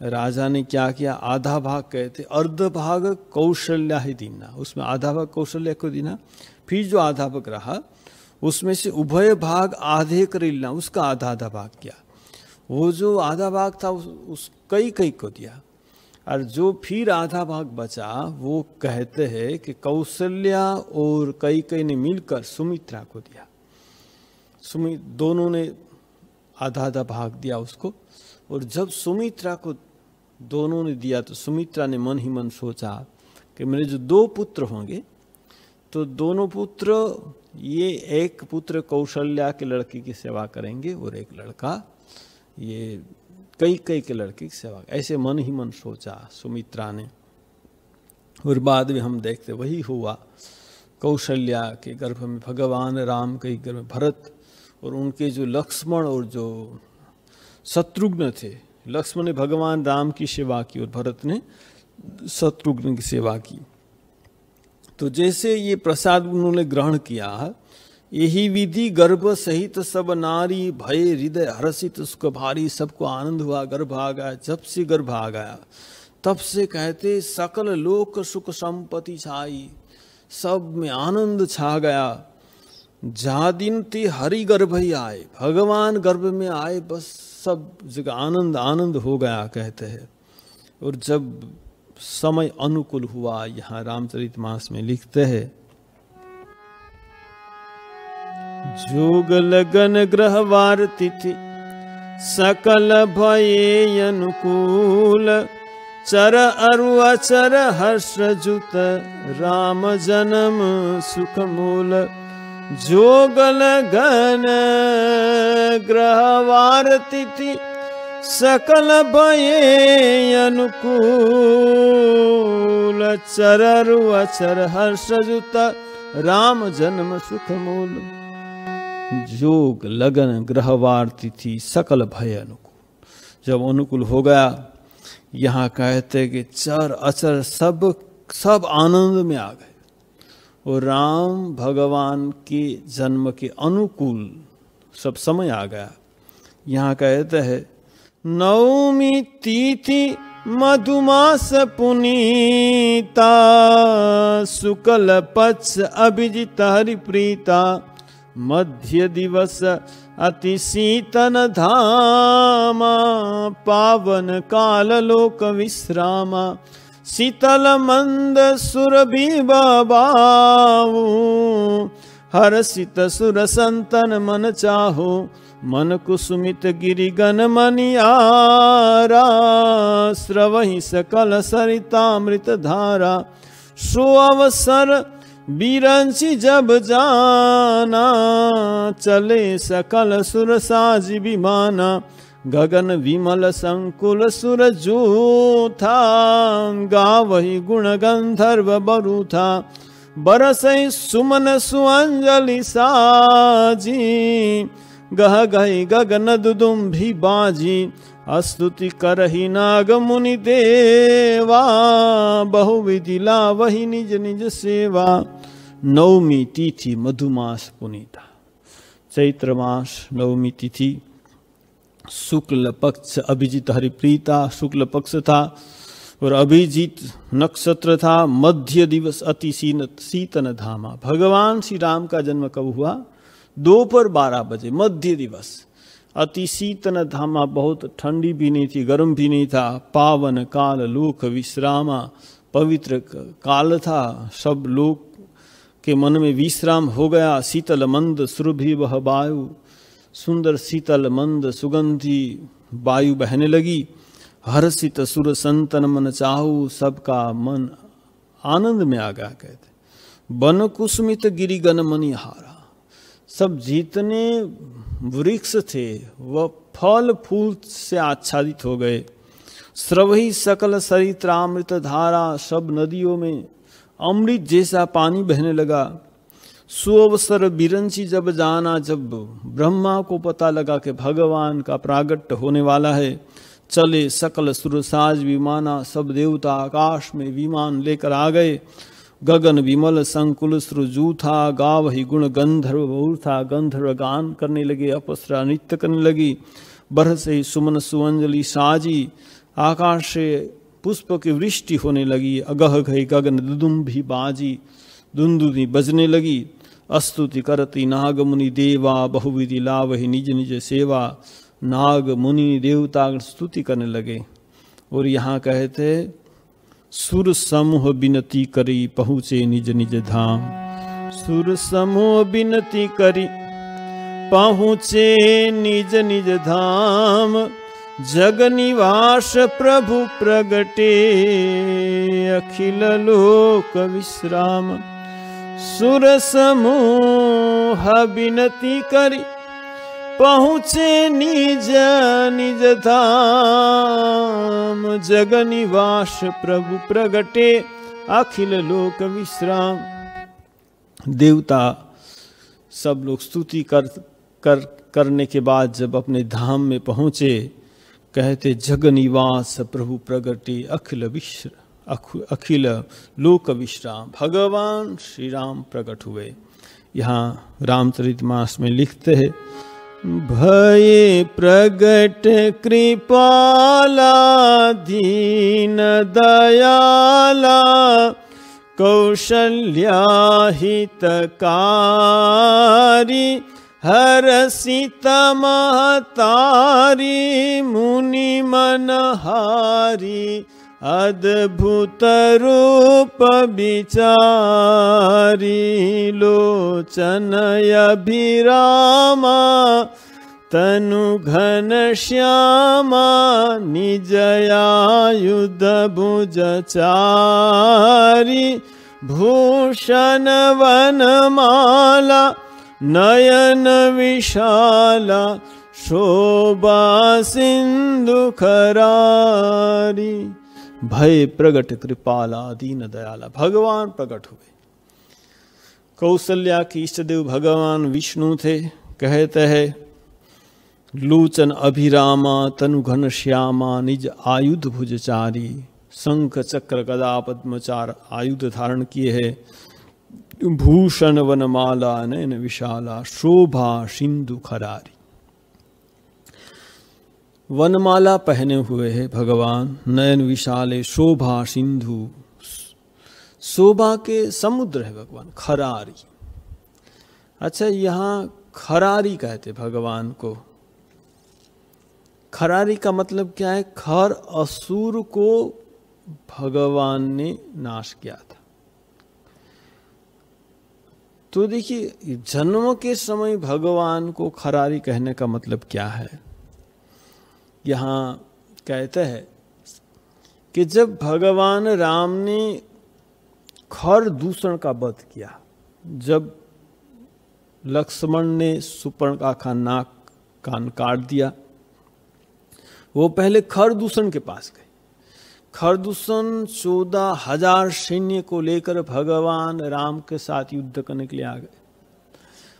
राजा ने क्या किया, आधा भाग कहते अर्ध भाग कौशल्या ही दीना, उसमें आधा भाग कौशल्या को दीना। फिर जो आधा भाग रहा उसमें से उभय भाग आधे कर लेना, उसका आधा आधा भाग किया। वो जो आधा भाग था उस कई कई को दिया, और जो फिर आधा भाग बचा वो कहते हैं कि कौशल्या और कई कई ने मिलकर सुमित्रा को दिया। दोनों ने आधा आधा भाग दिया उसको। और जब सुमित्रा को दोनों ने दिया तो सुमित्रा ने मन ही मन सोचा कि मेरे जो दो पुत्र होंगे, तो दोनों पुत्र, ये एक पुत्र कौशल्या के लड़की की सेवा करेंगे और एक लड़का ये कई कई के लड़की की सेवा, ऐसे मन ही मन सोचा सुमित्रा ने। और बाद में हम देखते वही हुआ। कौशल्या के गर्भ में भगवान राम, के गर्भ में भरत, और उनके जो लक्ष्मण और जो शत्रुघ्न थे, लक्ष्मण ने भगवान राम की सेवा की और भरत ने शत्रुघ्न की सेवा की। तो जैसे ये प्रसाद उन्होंने ग्रहण किया, यही विधि गर्भ सहित सब नारी, भय हृदय हर्षित सुख भारी। सबको आनंद हुआ, गर्भ आ गया। जब से गर्भ आ गया तब से कहते सकल लोक सुख संपत्ति छाई, सब में आनंद छा गया। जा दिन ते हरि गर्भ ही आए, भगवान गर्भ में आए, बस सब जगह आनंद आनंद हो गया कहते हैं। और जब समय अनुकूल हुआ, यहाँ रामचरितमानस में लिखते हैं, जोग लगन ग्रहवार तिथि सकल भये अनुकूल, चर अरु अचर हर्ष जुत राम जन्म सुख मूल। जोग लगन ग्रहवार तिथि सकल भये अनुकूल, चर अरु अचर हर्ष जुत राम जन्म सुख मूल। जोग लगन ग्रहवार तिथि सकल भय अनुकूल, जब अनुकूल हो गया, यहाँ कहते कि चर अचर सब आनंद में आ गए, और राम भगवान के जन्म के अनुकूल सब समय आ गया। यहाँ कहते हैं नवमी तिथि मधुमास पुनीता, शुक्ल पक्ष अभिजित हरिप्रीता, मध्य दिवस अति शीतन धामा, पावन काल लोक विश्रामा। शीतल मंद सुरभि बाबू, हर्षित सुर संतन मन चाहो, मन कुसुमित गिरि गण मनियारा। स्रवहि सकल सरितामृत धारा, सो अवसर बिरंची जब जाना। चले सकल सुर साज विमाना, गगन विमल संकुल सुर जूथा। गावहि गुण गंधर्व बरूथा, बरसै सुमन सुअंजलि साजी। गह गहि गगन दुदुम्भी बाजी, स्तुति करहि नाग मुनि देवा। बहुविधि लावहि निज निज सेवा, नवमी तिथि मधुमास पुनीता। चैत्र मास नवमी तिथि, शुक्ल पक्ष अभिजीत हरिप्रीता शुक्ल पक्ष था और अभिजीत नक्षत्र था। मध्य दिवस अति शीतन धामा। भगवान श्री राम का जन्म कब हुआ? दोपहर 12 बजे, मध्य दिवस। अति शीतन धामा, बहुत ठंडी भी नहीं थी, गर्म भी नहीं था। पावन काल लोक विश्रामा, पवित्र काल था, सब लोग के मन में विश्राम हो गया। शीतल मंद सुरभि वह वायु, सुंदर शीतल मंद सुगंधी वायु बहने लगी। हर्षित सुर संतन मन चाहू, सबका मन आनंद में आ गया। कहते वन कुसुमित गिरिगन मनिहारा, सब जितने वृक्ष थे वह फल फूल से आच्छादित हो गए। स्रवही सकल सरित्रामृत धारा, सब नदियों में अमृत जैसा पानी बहने लगा। सुअवसर बिरंची जब जाना, जब ब्रह्मा को पता लगा कि भगवान का प्रागट्य होने वाला है। चले सकल सुरसाज विमाना, सब देवता आकाश में विमान लेकर आ गए। गगन विमल संकुल सृजू था, गावहि गुण गंधर्व बहु था। गंधर्व गान करने लगे, अप्सरा नृत्य करने लगी। बरसे सुमन सुअंजलि साजी, आकाश से पुष्प की वृष्टि होने लगी। अगह गई गगन दुदुम्भी बाजी, दुंदुभी बजने लगी। स्तुति करती नाग मुनि देवा, बहुविधि लावहि निज निज सेवा। नाग मुनि देवता स्तुति करने लगे। और यहाँ कहते सुर समूह बिनती करी, पहुँचे निज निज धाम। सुर समूह बिनती करी, पहुँचे निज निज धाम। जग निवास प्रभु प्रगटे, अखिल लोक विश्राम। सुर समूह बिनती करी, पहुँचे निज निज धाम। जग निवास प्रभु प्रगटे, अखिल लोक विश्राम। देवता सब लोग स्तुति करने के बाद जब अपने धाम में पहुँचे, कहते जग निवास प्रभु प्रगटे, अखिल लोक विश्राम। भगवान श्री राम प्रकट हुए। यहाँ रामचरितमानस में लिखते हैं, भये प्रगट कृपाला दीन दयाला। कौशल्या हितकारी, हरषित महतारी। मुनि मनहारी, अद्भुत रूप विचारी। लोचन अभिरामा, तनु घन श्यामा। निज आयुध भुज चारी, भूषण वनमाला। नयन विशाला, शोभा सिंधु खरारी। भय प्रगट कृपाला दीन दयाला, भगवान प्रकट हुए। कौशल्या के इष्टदेव भगवान विष्णु थे। कहते हैं लोचन अभिरामा, तनु घन श्यामा। निज आयुध भुजचारी, शंख चक्र गदा पद्मचार आयुध धारण किए है। भूषण वनमाला, नयन विशाला। शोभा सिंधु खरारी, वनमाला पहने हुए है भगवान। नयन विशाले, शोभा सिंधु, शोभा के समुद्र है भगवान। खरारी, अच्छा यहाँ खरारी कहते भगवान को। खरारी का मतलब क्या है? खर असुर को भगवान ने नाश किया था। तो देखिए जन्म के समय भगवान को खरारी कहने का मतलब क्या है। यहाँ कहते हैं कि जब भगवान राम ने खर दूषण का वध किया, जब लक्ष्मण ने सुपर्णखा का नाक कान काट दिया, वो पहले खरदूषण के पास गए। खरदूषण 14,000 सैन्य को लेकर भगवान राम के साथ युद्ध करने के लिए आ गए।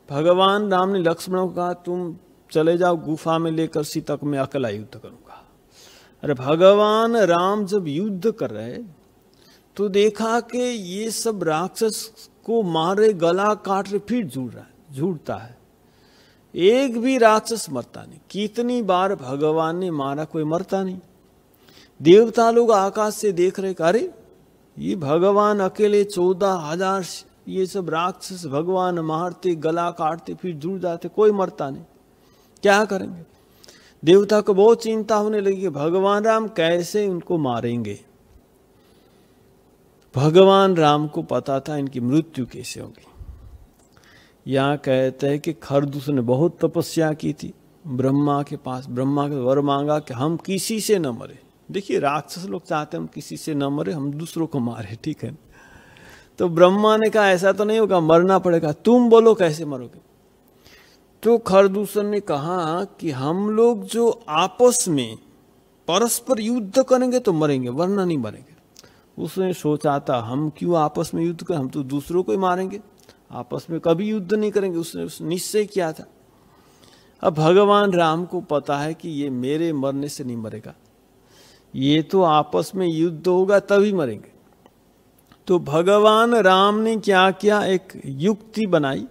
भगवान राम ने लक्ष्मण को कहा तुम चले जाओ गुफा में लेकर सीता को, मैं अकेला युद्ध करूंगा। अरे भगवान राम जब युद्ध कर रहे तो देखा कि ये सब राक्षस को मारे, गला काट रहे, फिर जुड़ता है, एक भी राक्षस मरता नहीं। कितनी बार भगवान ने मारा, कोई मरता नहीं। देवता लोग आकाश से देख रहे, अरे ये भगवान अकेले 14,000 ये सब राक्षस भगवान मारते, गला काटते, फिर जुड़ जाते, कोई मरता नहीं, क्या करेंगे। देवता को बहुत चिंता होने लगी कि भगवान राम कैसे उनको मारेंगे। भगवान राम को पता था इनकी मृत्यु कैसे होगी। यहाँ कहते हैं कि खरदूषण ने बहुत तपस्या की थी, ब्रह्मा के पास, ब्रह्मा के वर मांगा कि हम किसी से न मरे। देखिए राक्षस लोग चाहते हैं हम किसी से न मरे, हम दूसरों को मारे, ठीक है। तो ब्रह्मा ने कहा ऐसा तो नहीं होगा, मरना पड़ेगा, तुम बोलो कैसे मरोगे। तो खरदूषण ने कहा कि हम लोग जो आपस में परस्पर युद्ध करेंगे तो मरेंगे, वरना नहीं मरेंगे। उसने सोचा था हम क्यों आपस में युद्ध करें, हम तो दूसरों को ही मारेंगे, आपस में कभी युद्ध नहीं करेंगे। उसने निश्चय किया था। अब भगवान राम को पता है कि ये मेरे मरने से नहीं मरेगा, ये तो आपस में युद्ध होगा तभी मरेंगे। तो भगवान राम ने क्या किया, एक युक्ति बनाई।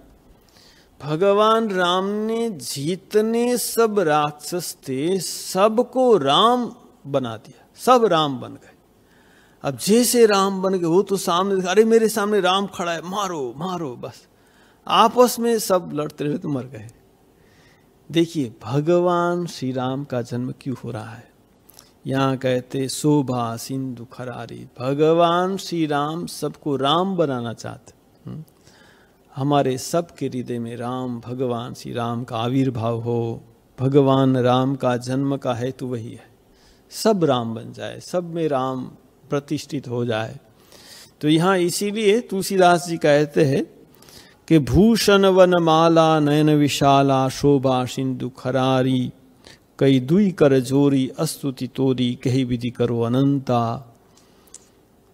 भगवान राम ने जितने सब राक्षस थे सबको राम बना दिया, सब राम बन गए। अब जैसे राम बन गए, वो तो सामने, अरे मेरे सामने राम खड़ा है, मारो मारो, बस आपस में सब लड़ते रहे तो मर गए। देखिए भगवान श्री राम का जन्म क्यों हो रहा है। यहाँ कहते शोभा सिंधु खरारी, भगवान श्री राम सबको राम बनाना चाहते। हमारे सबके हृदय में राम, भगवान श्री राम का आविर्भाव हो, भगवान राम का जन्म का हेतु वही है, सब राम बन जाए, सब में राम प्रतिष्ठित हो जाए। तो यहाँ इसीलिए तुलसीदास जी कहते हैं कि भूषण वन माला नयन विशाला, शोभा सिंधु खरारी, कई दुई कर जोरी अस्तुति तोरी, कही विधि करो अनंता।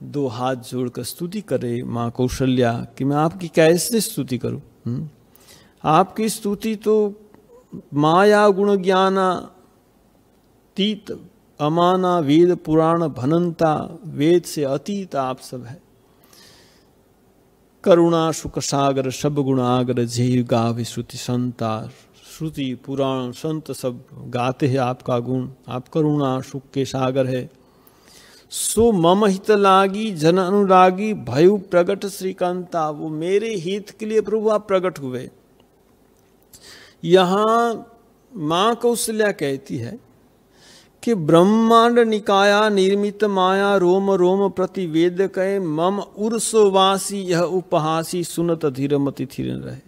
दो हाथ जोड़कर स्तुति करे माँ कौशल्या कि मैं आपकी कैसे स्तुति करूं। आपकी स्तुति तो माया गुण ज्ञाना तीत अमाना, वेद पुराण भनंता, वेद से अतीत आप सब है। करुणा सुख सागर सब गुणागर, जेय गावे श्रुति संता। श्रुति पुराण संत सब गाते हैं आपका गुण, आप करुणा सुख के सागर है। सो मम हित लागी जन अनुरागी, भयु प्रगट श्रीकांता, वो मेरे हित के लिए प्रभु आप प्रकट हुए। यहाँ माँ कौशल्या कहती है कि ब्रह्मांड निकाया निर्मित माया, रोम रोम प्रति वेद कहे, मम उर्सोवासी यह उपहासी, सुनत धीरमति थिर रहे।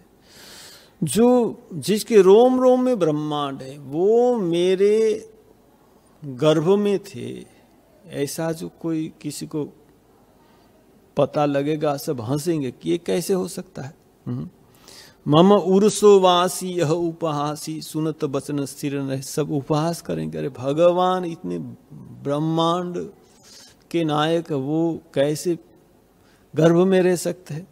जो जिसके रोम रोम में ब्रह्मांड है वो मेरे गर्भ में थे, ऐसा जो कोई किसी को पता लगेगा सब हंसेंगे कि ये कैसे हो सकता है। मम उर्सोवासी यह उपहासी, सुनत बचन स्थिर रहे, सब उपहास करेंगे। अरे भगवान इतने ब्रह्मांड के नायक वो कैसे गर्भ में रह सकते हैं,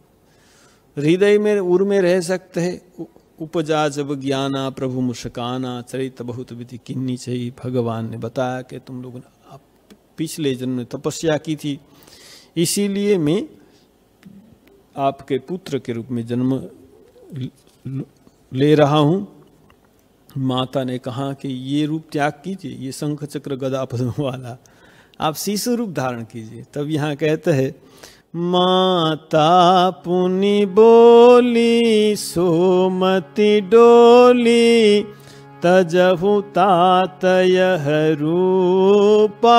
हृदय में उर में रह सकते हैं। उपजा जब ज्ञाना प्रभु मुस्काना, चरित बहुत विधि किन्नी चाहिए। भगवान ने बताया कि तुम लोगों ने पिछले जन्म में तपस्या की थी, इसीलिए मैं आपके पुत्र के रूप में जन्म ले रहा हूँ। माता ने कहा कि ये रूप त्याग कीजिए, ये शंख चक्र गदा पद्म वाला, आप शिशु रूप धारण कीजिए। तब यहाँ कहते हैं माता पुनि बोली सोमति डोली, तजहु तात यह रूपा,